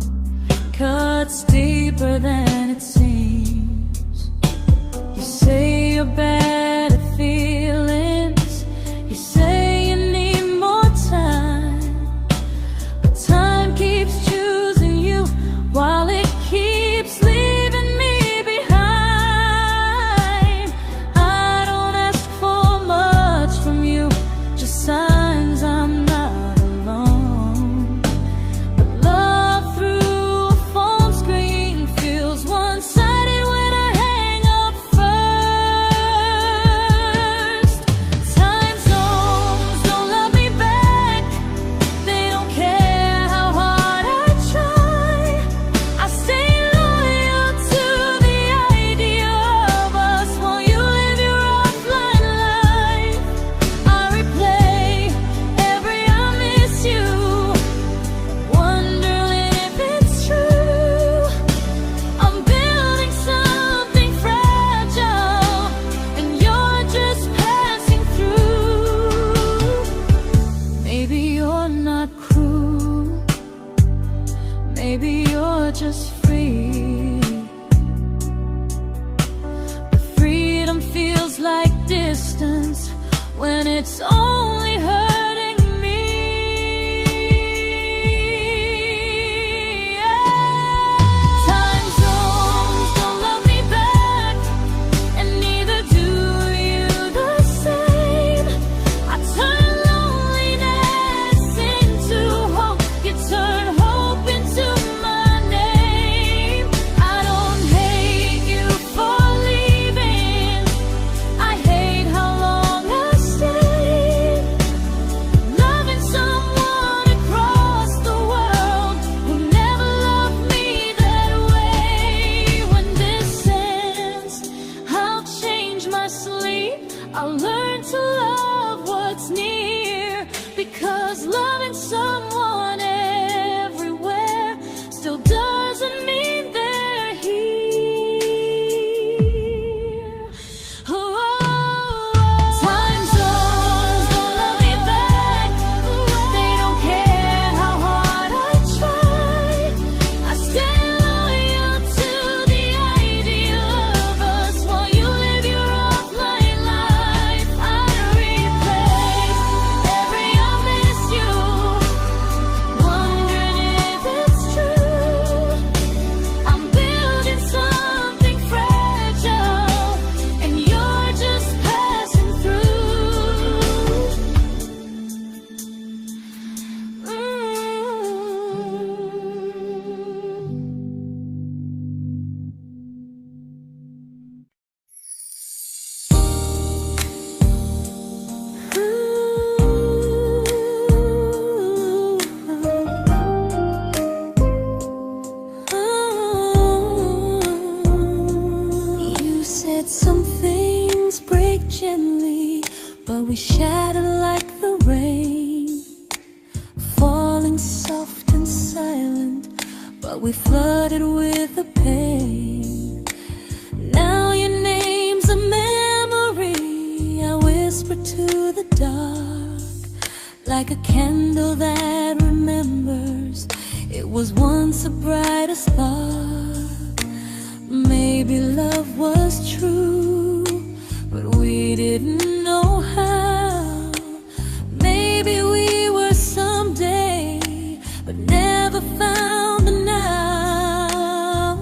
cuts deeper than it seems. your better feelings. You say you need more time, but time keeps choosing you while it keeps leaving me behind. I don't ask for much from you, just signs I'm not alone. But love through a phone screen feels one-sided when I hang up first. Time zones don't love me back. They don't care how hard I try. I stay loyal to the idea of us while you live your offline life. I replay every I miss you, wondering if it's true. I'm building something fragile, and you're just passing through. Maybe you're not cruel, maybe you're just free. But freedom feels like distance when it's only hurting me. Time zones don't love me back, and neither do you the same. I turn loneliness into hope, you turn hope into my name. I don't hate you for leaving, I hate how long I stayed. Loving someone across the world who never loved me that way. When this ends, I'll change my sleep, I'll learn to love what's near, because loving someone everywhere still doesn't mean they're here. Time zones don't love me back. They don't care how hard I try. I stay loyal to the idea of us while you live your offline life. I replay every I miss you, wondering if it's true. I'm building something fragile, and you're just passing through. You said some things break gently, but we shatter like the rain, falling soft and silent, but we flooded with the pain. Now your name's a memory I whisper to the dark, like a candle that remembers it was once a brighter spark. Maybe love was true, but we didn't know how. Maybe we were someday, but never found the now.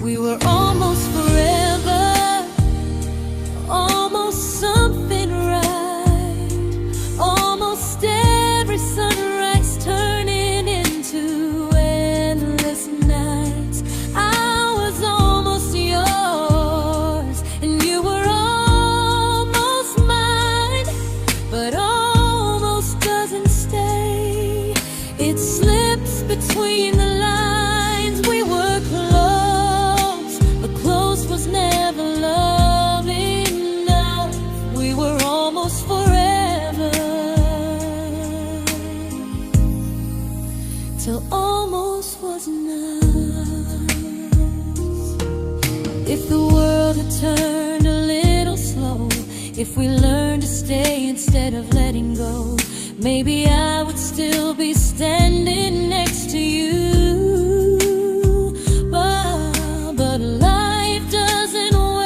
We were almost forever, almost something right, almost every sunrise turning into endless nights. I was almost yours, and you were almost mine, but almost doesn't stay. It slips between the lines. We were close, but close was never love enough. We were almost forever, till almost was enough. If the world had turned a little slow, if we learned to stay instead of letting go, maybe I would still be standing next to you. But life doesn't wait.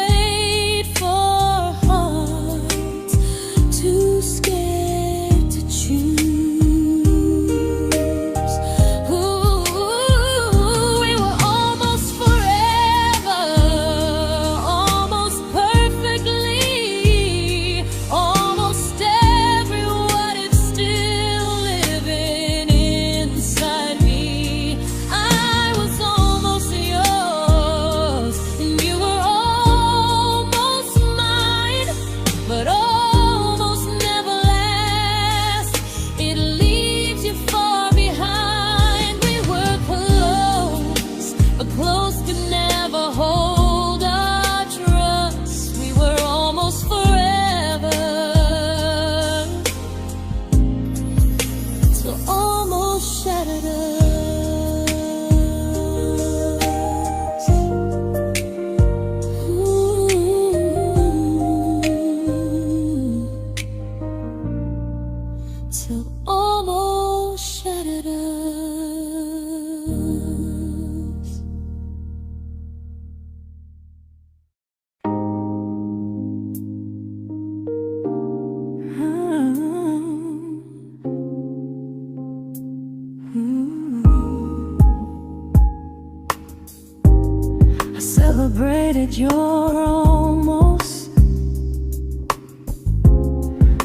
I celebrated your almost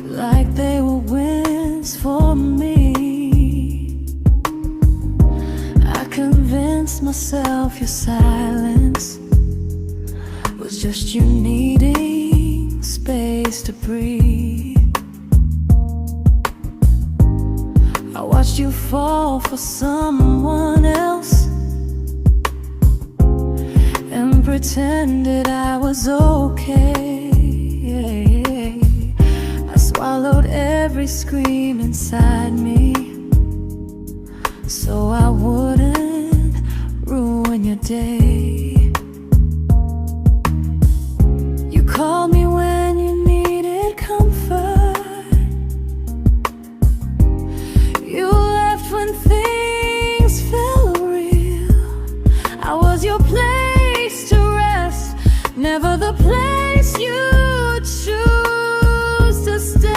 like they were wins for me. I convinced myself your silence was just you needing space to breathe. I watched you fall for someone else and pretended I was okay. I swallowed every scream inside me so I wouldn't ruin your day. You called me when you needed comfort. You left when things felt real. I was your place to rest, never the place you choose to stay.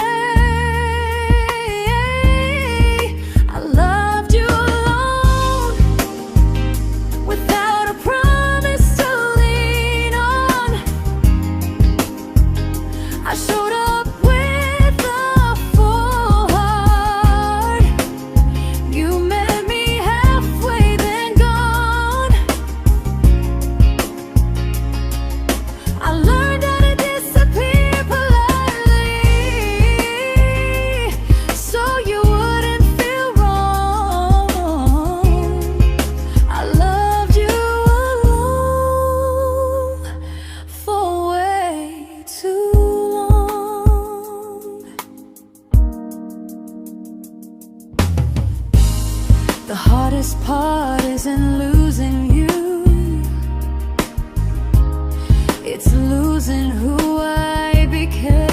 I loved you alone, without a promise to lean on. I showed up with a full heart. You met me halfway, then gone. I learned how to disappear politely, so you wouldn't feel wrong. I loved you alone for way too long. The hardest part isn't losing you, it's losing who I became.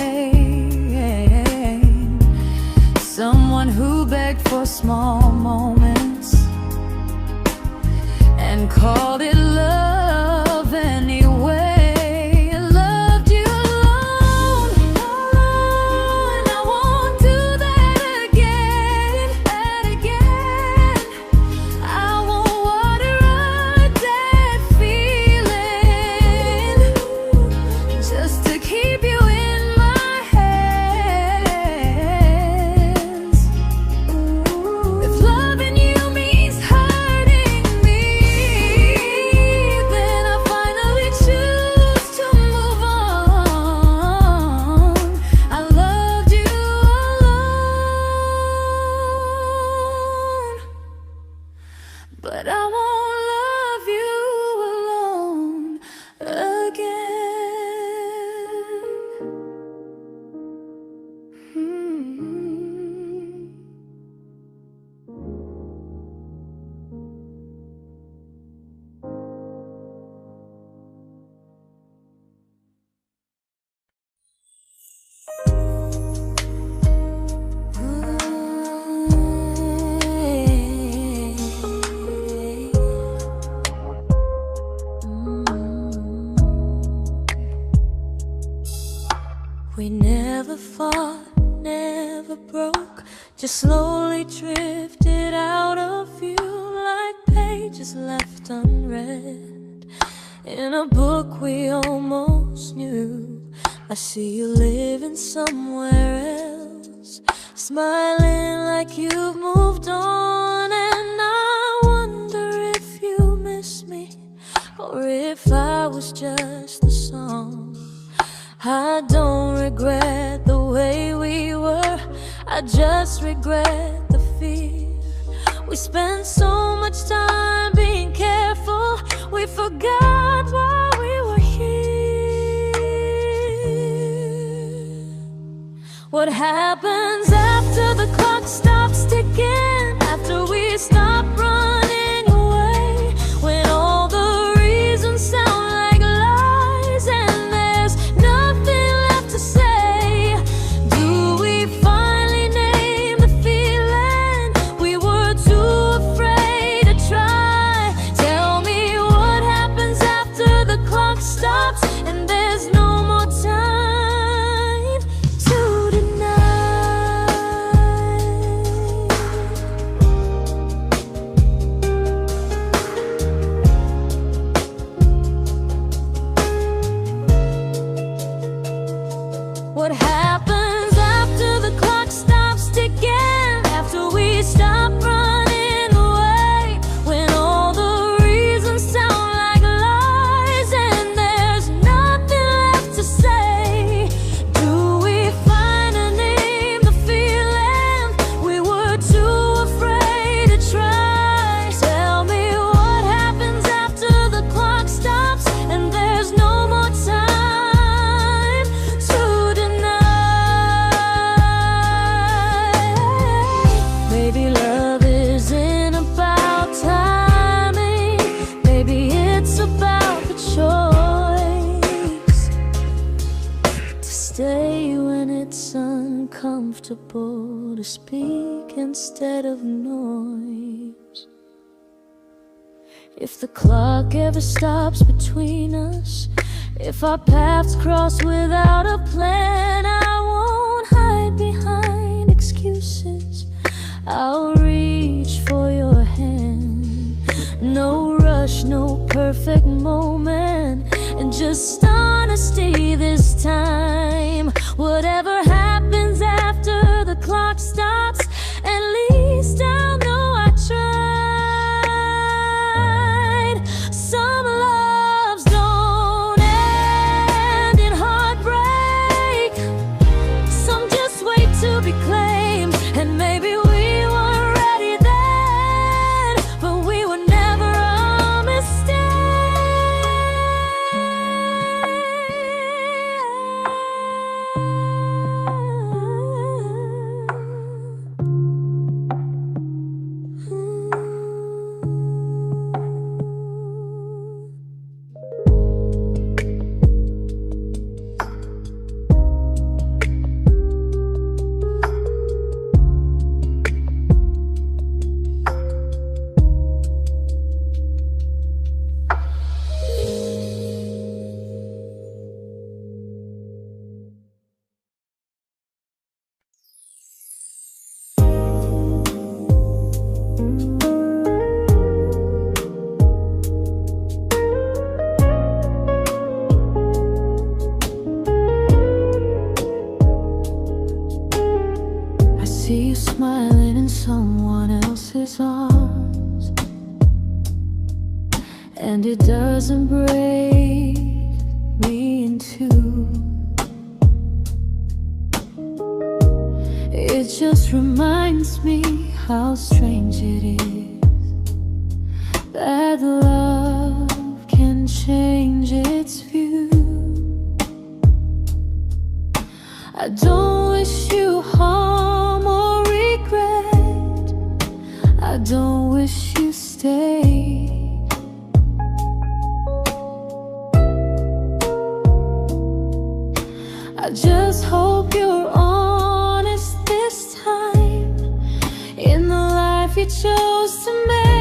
Someone who begged for small moments and called it love anyway. I loved you alone, and I won't do that again. I won't water a dead feeling just to keep you in my hands. If loving you means hurting me, then I finally choose to move on. I loved you alone, but I won't love you alone again. We never fought, never broke, just slowly drifted out of view like pages left unread in a book we almost knew. I see you living somewhere else, smiling like you've moved on, and I wonder if you miss me or if I was just the song. I don't regret the way we were, I just regret the fear. We spent so much time being careful, we forgot why we were here. What happens after the clock stops ticking, after we stop running away, when all the reasons sound like lies and there's nothing left to say? Do we finally name the feeling we were too afraid to try? comfortable to speak instead of noise. If the clock ever stops between us, if our paths cross without a plan, I won't hide behind excuses. I'll reach for your hand. No rush, no perfect moment, and just honesty this time. Whatever happens after the clock stops, at least I'll know I tried. Some loves don't end in heartbreak, some just wait to be claimed. And maybe we weren't ready then, but we were never a mistake. I see you smiling in someone else's arms, and it doesn't break me in two. It just reminds me how strange it is that love can change its view. I don't wish you harm or regret, I don't wish you stayed. I just hope you're honest this time in the life you chose to make.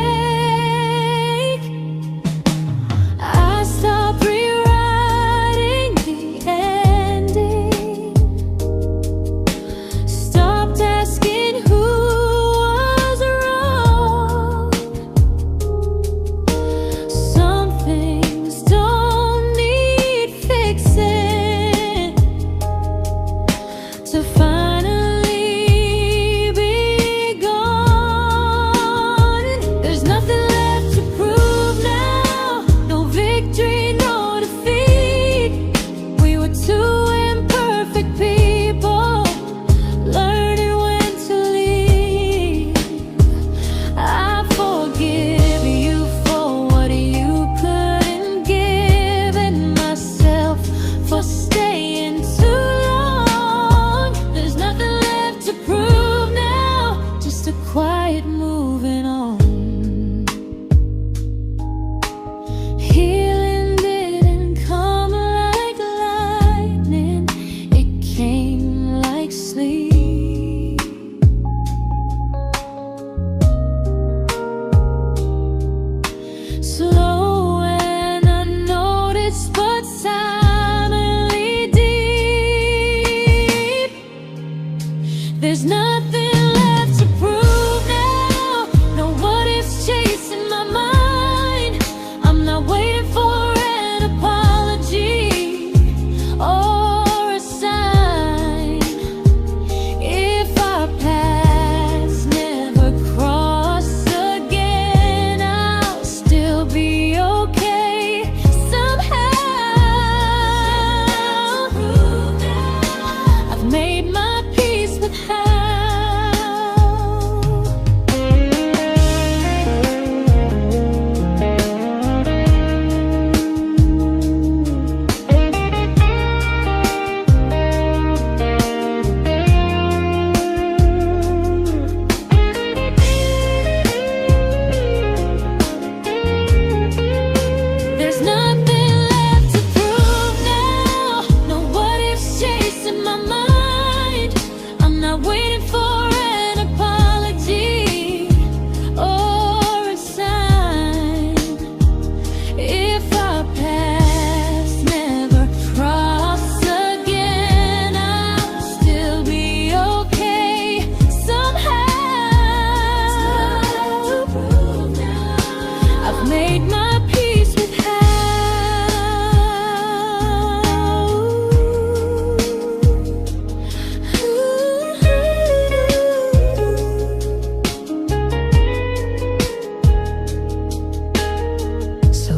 made my peace with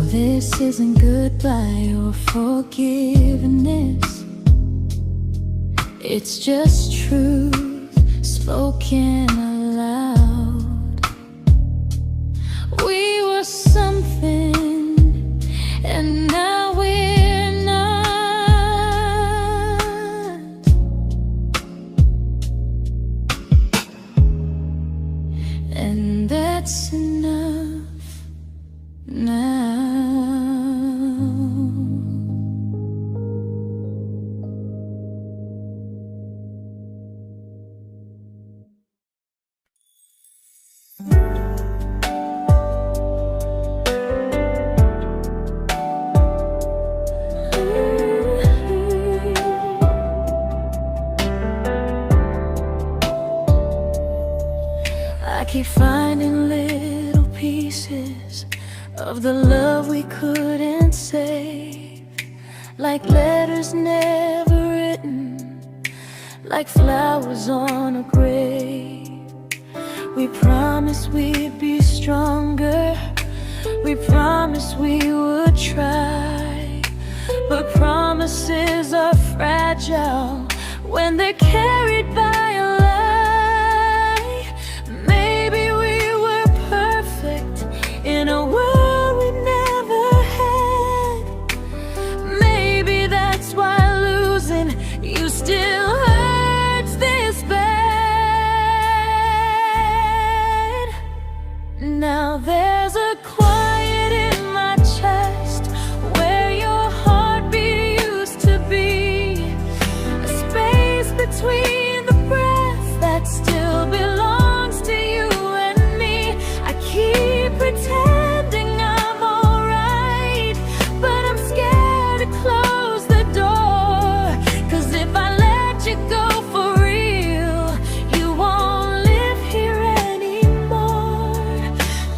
This isn't goodbye or forgiveness. It's just truth spoken aloud. We were something, and now we're not. And that's enough now. I keep finding little pieces of the love we couldn't save, like letters never written, like flowers on a grave. We promised we'd be stronger, we promised we would try, but promises are fragile when they're carried by a lie. Maybe we were perfect in a world we never had. Maybe that's why losing you still hurts this bad. Now there's a quiet in my chest where your heartbeat used to be, a space between the breaths that still belongs to you and me. I keep pretending I'm alright, but I'm scared to close the door, 'cause if I let you go for real, you won't live here anymore.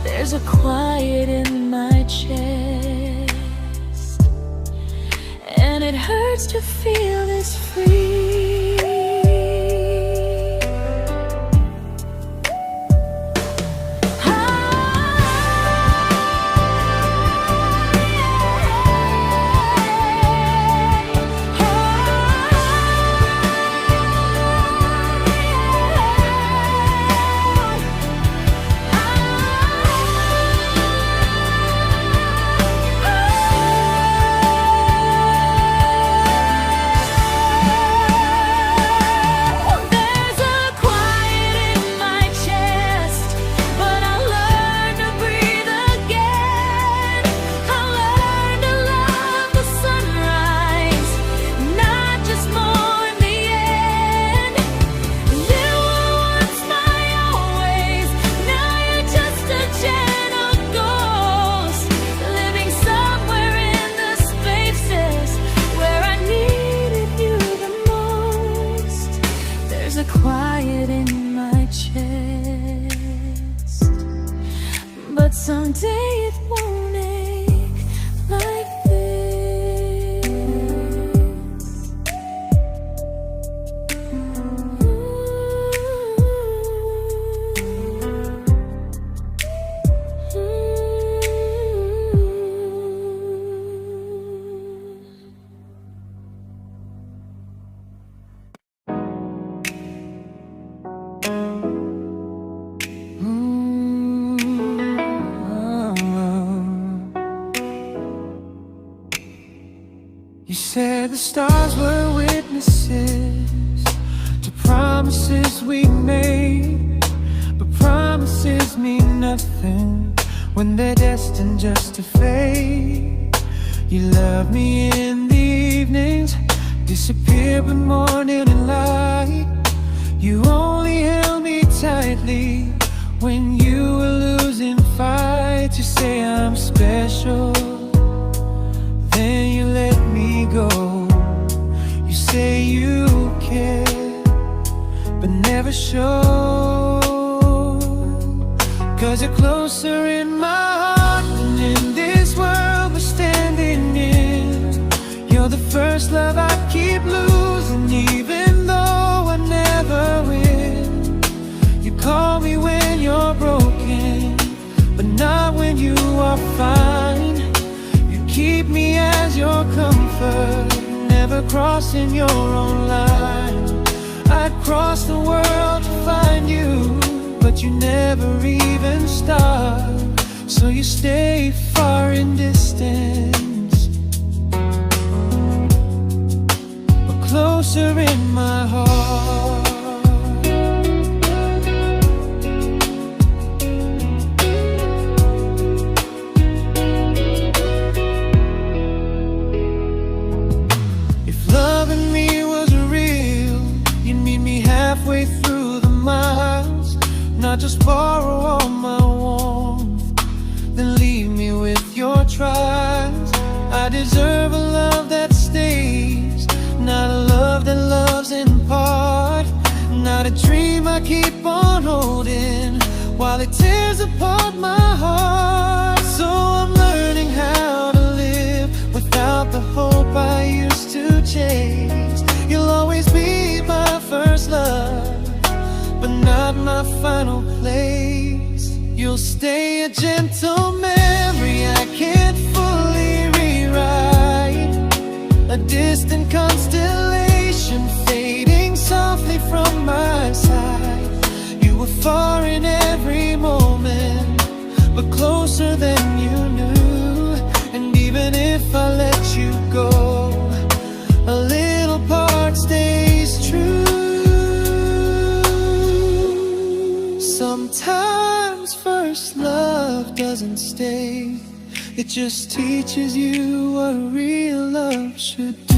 There's a quiet in my chest, and it hurts to feel this free. Quiet in my chest, but someday it won't ache like this. You said the stars were witnesses to promises we made, but promises mean nothing when they're destined just to fade. You love me in the evenings, disappear when morning and light. You only held me tightly when you were losing fights. You say I'm special, then you let me go. You say you care, but never show, 'cause you're closer in my heart than in comfort, never crossing your own line. I'd cross the world to find you, but you never even start. So you stay far in distance, but closer in my heart. If loving me was real, you'd meet me halfway through the miles, not just borrow all my warmth, then leave me with your trials. I deserve a love that stays, not a love that loves in part, not a dream I keep on holding while it tears apart my heart. So I'm learning how to live without the hope I used to chase. You'll always be my first love, but not my final place. You'll stay a gentle memory I can't fully rewrite, a distant constellation fading softly from my side. You were far in every moment, but closer than you knew. And even if I let you go, a little part stays true. Sometimes first love doesn't stay, it just teaches you what real love should do.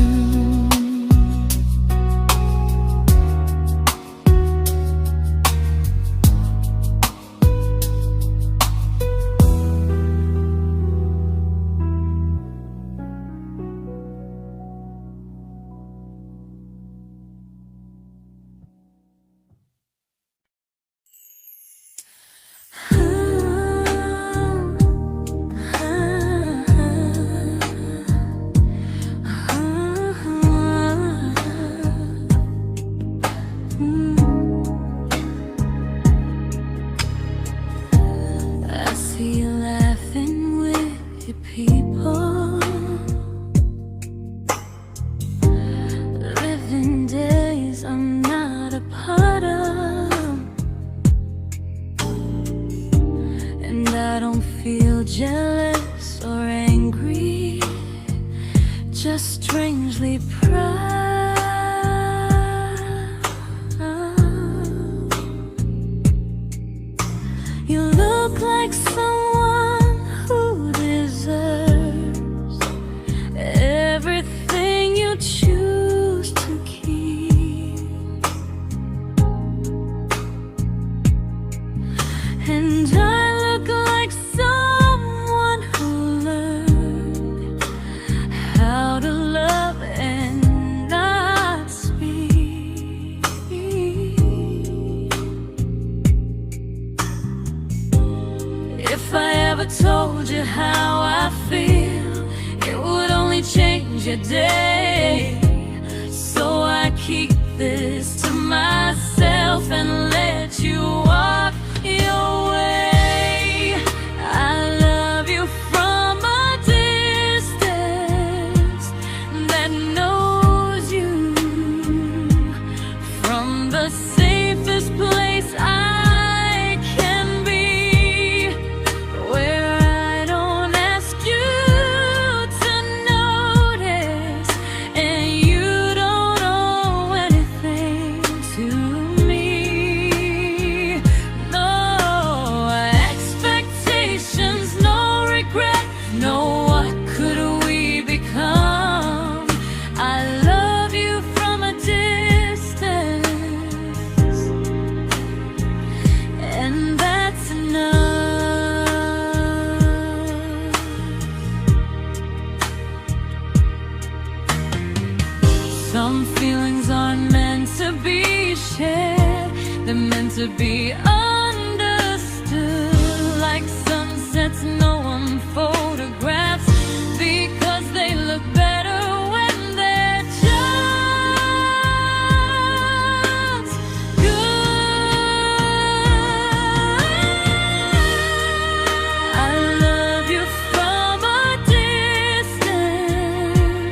I see you laughing with your people, living days I'm not a part of, and I don't feel jealous or angry, just strangely proud. You look like someone who deserves everything you choose to keep, and I look like someone who learned how to love and not speak. If I ever told you how I feel, it would only change your day. So I keep this to myself and let you walk your way. I love you from a distance that knows you, from the safest place I can be, where I don't ask you to notice, and you don't owe anything to me. No expectations, no regret, no what could we become. I love you from a distance, and that's enough. Some feelings aren't meant to be shared, they're meant to be understood, like sunsets no one photographs, because they look better when they're just good. I love you from a distance,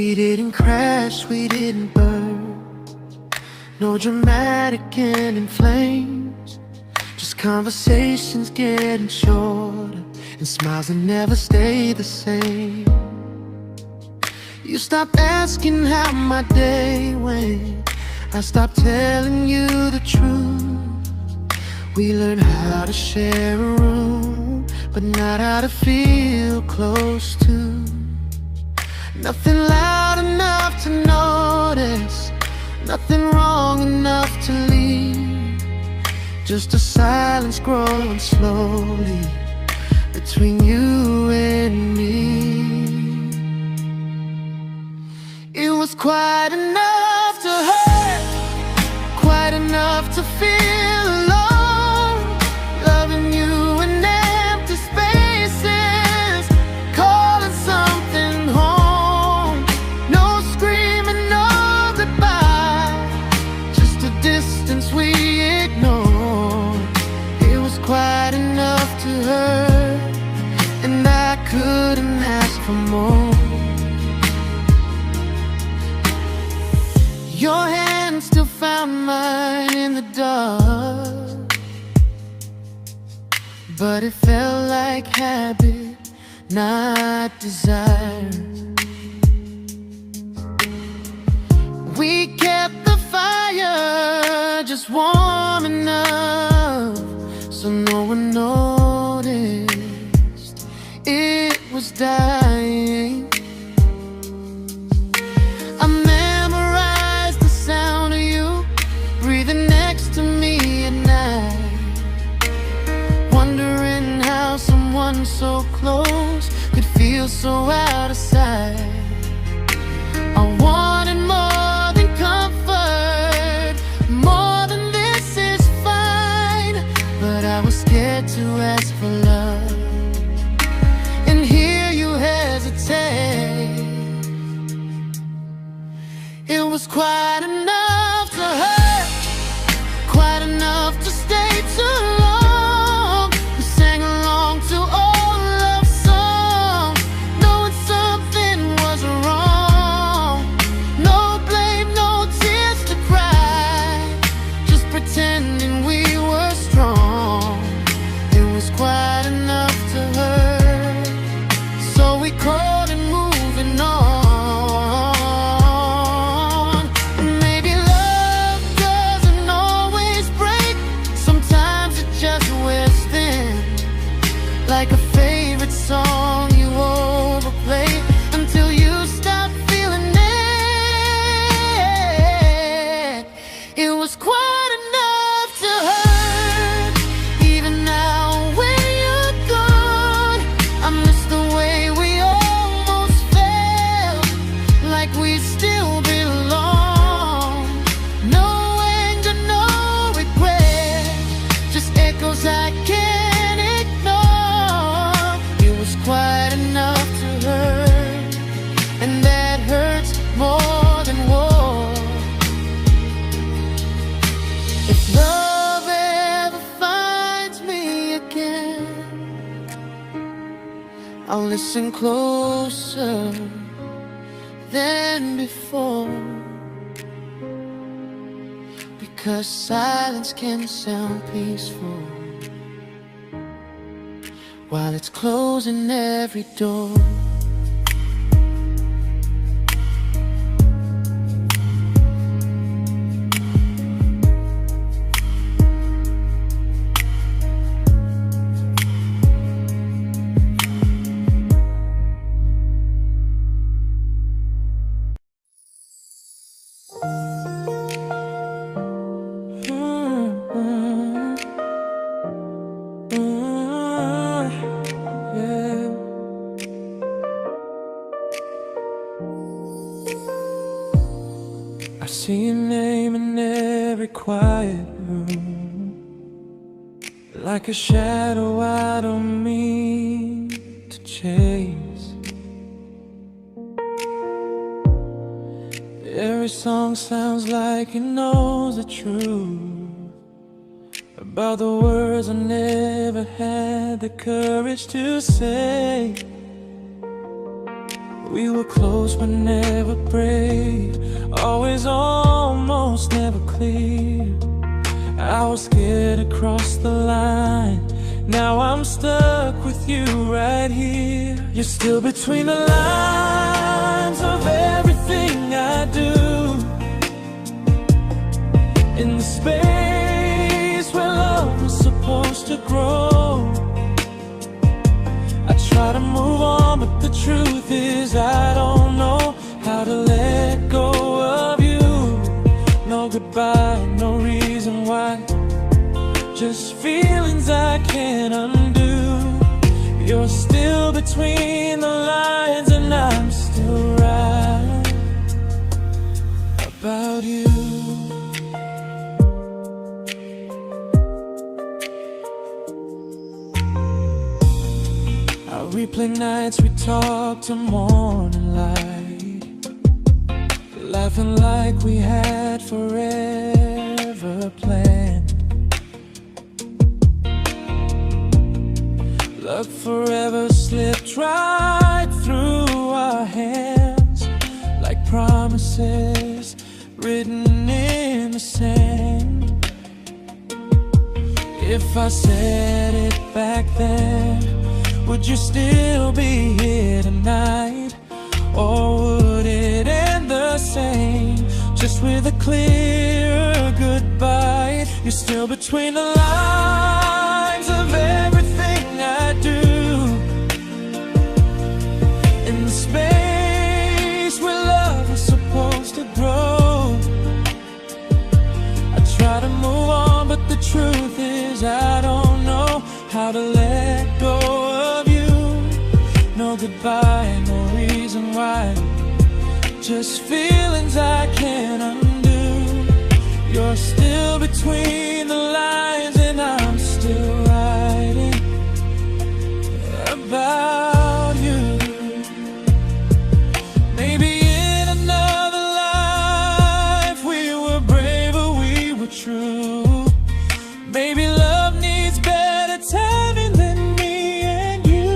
We didn't crash, we didn't burn. No dramatic end in flames. Just conversations getting shorter, and smiles that never stay the same. You stopped asking how my day went. I stopped telling you the truth. We learned how to share a room, but not how to feel close to. Nothing loud enough to notice, nothing wrong enough to leave. Just a silence growing slowly between you and me. It was quite enough to hurt, quite enough to feel alone. Loving you in empty spaces, calling something home. No screaming, no goodbye, just a distance we ignored. It was quite enough to hurt, and I couldn't ask for more. Your hand still found mine in the dark, but it felt like habit, not desire. We kept the fire just warm enough so no one noticed it was dying. I memorized the sound of you breathing next to me at night, wondering how someone so close could feel so out of sight. I wanted more than comfort, more than this is fine, but I was scared to ask for love and hear you hesitate. It was quite enough to hurt, quite enough to stay too long. We sang along to old love songs, knowing something was wrong. No blame, no tears to cry, just pretending we were strong. It was quite enough to hurt, so we called and moving on. Like a favorite song you overplay until you stop feeling it. It was quite enough to hurt. Even now when you're gone, I miss the way we almost felt, like we still belong. No anger, no regret, just echoes I can't ignore. It was quite enough to hurt, and that hurts more than war. If love ever finds me again, I'll listen closer than before, because silence can sound peaceful while it's closing every door. I see your name in every quiet room, like a shadow I don't mean to chase. Every song sounds like it knows the truth about the words I never had the courage to say. We were close but never prayed, always almost never clear. I was scared to cross the line, now I'm stuck with you right here. You're still between the lines of everything I do, in the space where love was supposed to grow. I try to move on, but the truth is I don't know how to let go of you. No goodbye, no reason why, just feelings I can't undo. You're still between the lines and I'm still right about you. I replay nights we talk to morning light, laughing like we had forever planned. Luck forever slipped right through our hands, like promises written in the sand. If I said it back then, would you still be here tonight? Or would it end the same, just with a clear goodbye? You're still between the lines of everything I do, in the space where love was supposed to grow. I try to move on, but the truth is I don't know how to let go of you. No goodbye, no reason why, just feelings I can't undo. You're still between the lines and I'm still writing about you. Maybe in another life we were braver, we were true. Maybe love needs better timing than me and you.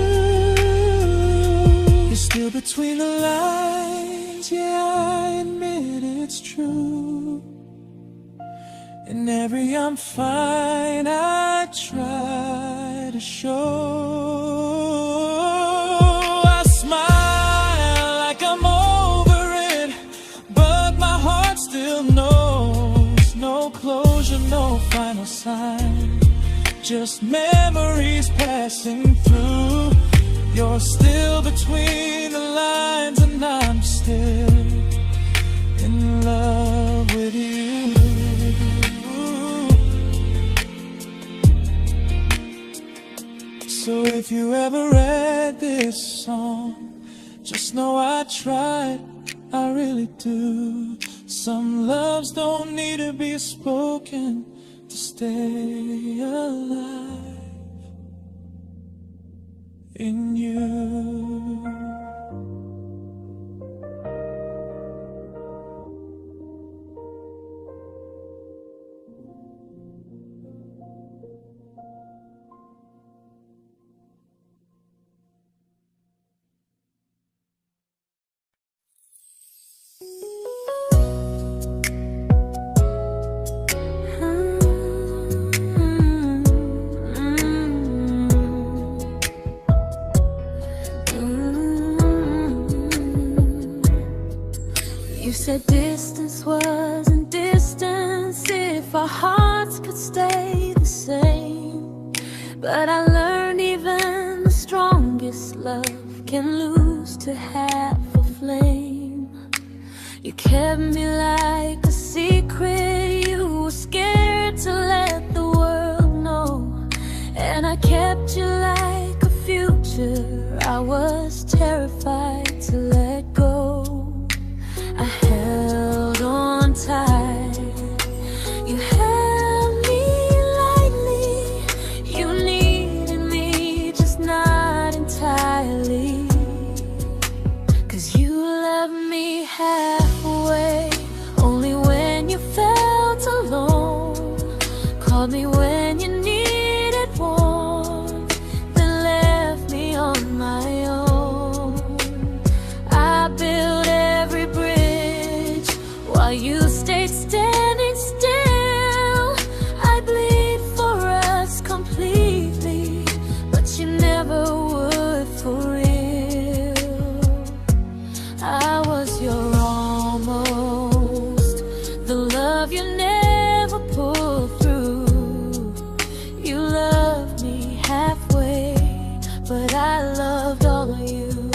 You're still between the lines, yeah, I admit it's true. In every I'm fine I try to show. I smile like I'm over it, but my heart still knows. No closure, no final sign, just memories passing through. You're still between the lines and I'm still in love with you. So if you ever read this song, just know I tried, I really do. Some loves don't need to be spoken to stay alive in you. You said distance wasn't distance if our hearts could stay the same. But I learned even the strongest love can lose to half a flame. You kept me like a secret, you were scared to let the world know. And I kept you like a future, I was terrified to let go. I held on tight, you held me lightly. You needed me, just not entirely. 'Cause you left me halfway, only when you felt alone. Called me when you needed warmth, then left me on my own. I you stayed standing still. I bleed for us completely, but you never would for real. I was your almost, the love you never pulled through. You loved me halfway, but I loved all of you.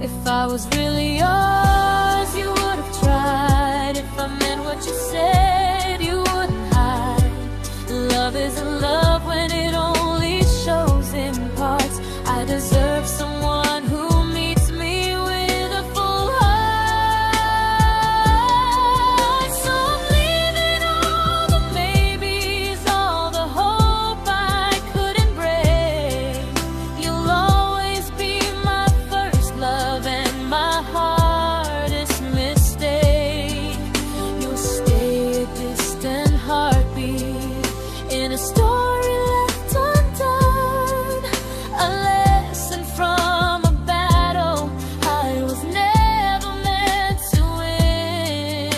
If I was really yours, you would have tried. If I meant what you said, you wouldn't hide. Love isn't love when it only shows in parts. I deserve someone who meets me with a full heart. So I'm leaving all the maybes, all the hope I couldn't break. You'll always be my first love and my hardest mistake. You'll stay a distant heartbeat in a story left undone, a lesson from a battle I was never meant to win.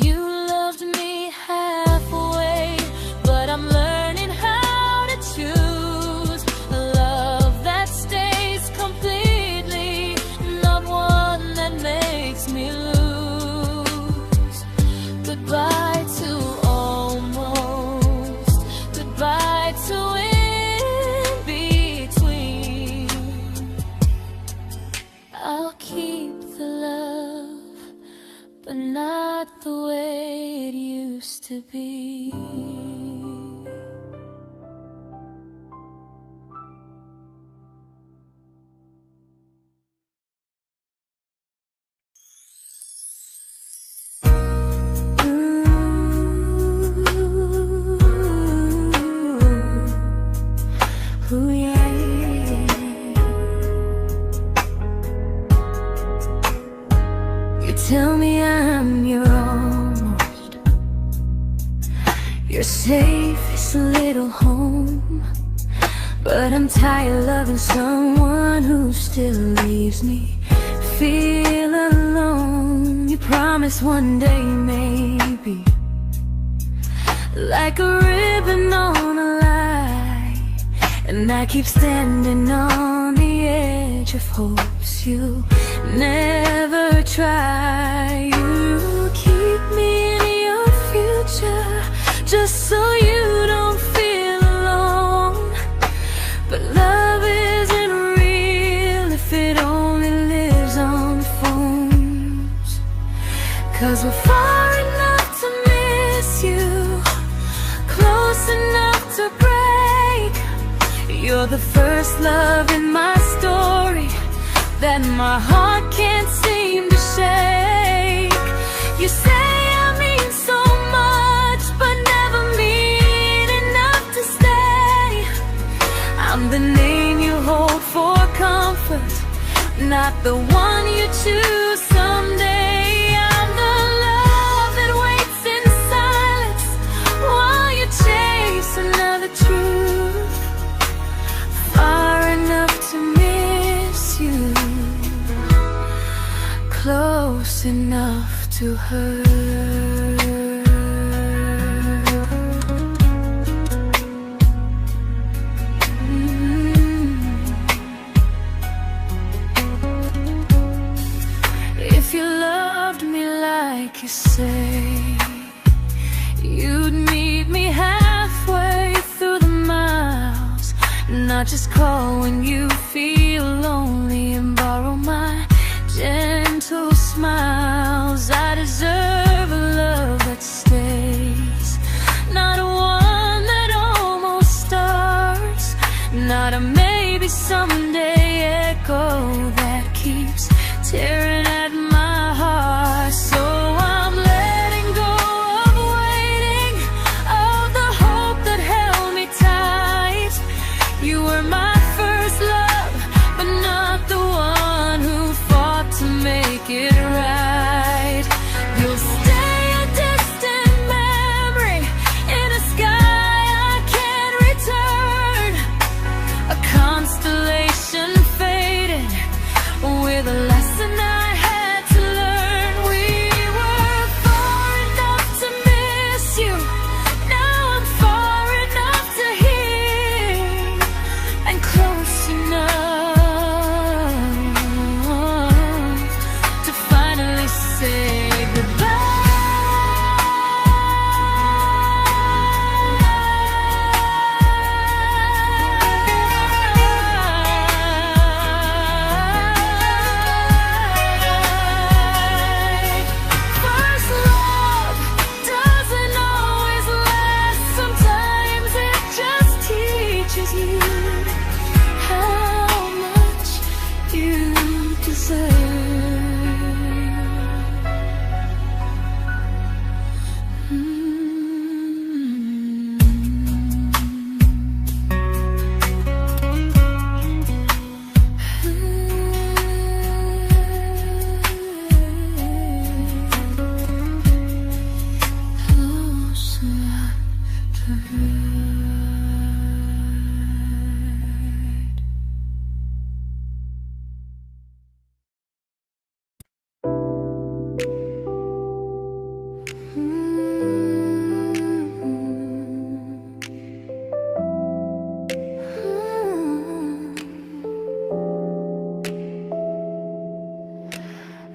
You loved me halfway, but I'm learning how to choose a love that stays completely, not one that makes me lose. Goodbye to almost, goodbye to in between. I'll keep the love, but not the way it used to be. Ooh, yeah. You tell me I'm your almost, your safest little home, but I'm tired loving someone who still leaves me feel alone. You promise one day maybe, like a ribbon on a line, and I keep standing on the edge of hopes you never try. You keep me in your future just so you don't feel alone. But love isn't real if it only lives on the phones. 'Cause we're far enough to miss you, close enough to break. You're the first love in my story that my heart can't seem to shake. You say I mean so much, but never mean enough to stay. I'm the name you hold for comfort, not the one you choose someday. I'm the love that waits in silence while you chase another truth. Far enough to miss you, close enough to hurt. If you loved me like you say, you'd meet me halfway through the miles, not just call when you feel lonely and borrow my gentle smiles. I deserve a love that stays, not one that almost starts, not a maybe someday echo that keeps tearing at my heart. So I'm letting go of waiting, of the hope that held me tight. You were my first love, but not the one who fought to make it right. You'll stay a distant memory in a sky I can't return, a constellation faded with a lesson I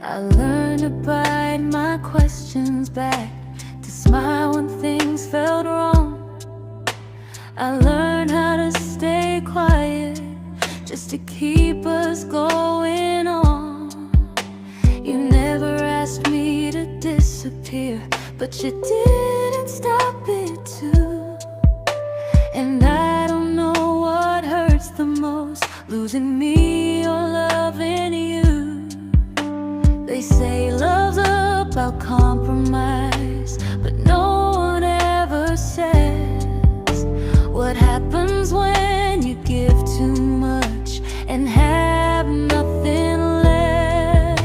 I learned to bite my questions back, to smile when things felt wrong. I learned how to stay quiet, just to keep us going on. You never asked me to disappear, but you didn't stop it too. And I don't know what hurts the most, losing me or loving you. They say love's about compromise, but no one ever says what happens when you give too much and have nothing left.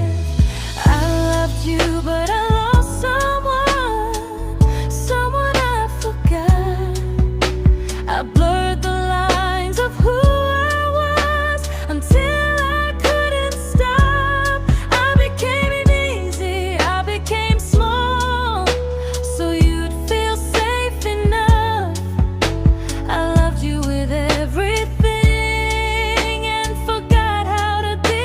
I loved you, but I lost someone I forgot. I blurred the lines of who I was until I couldn't stop. I became easy, I became small, so you'd feel safe enough. I loved you with everything and forgot how to be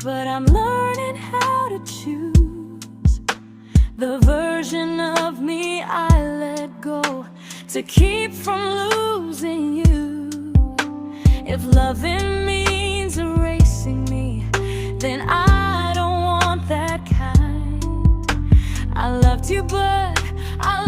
but I'm learning how to choose the version of me I let go to keep from losing you. If loving means erasing me, then I don't want that kind. I loved you, but I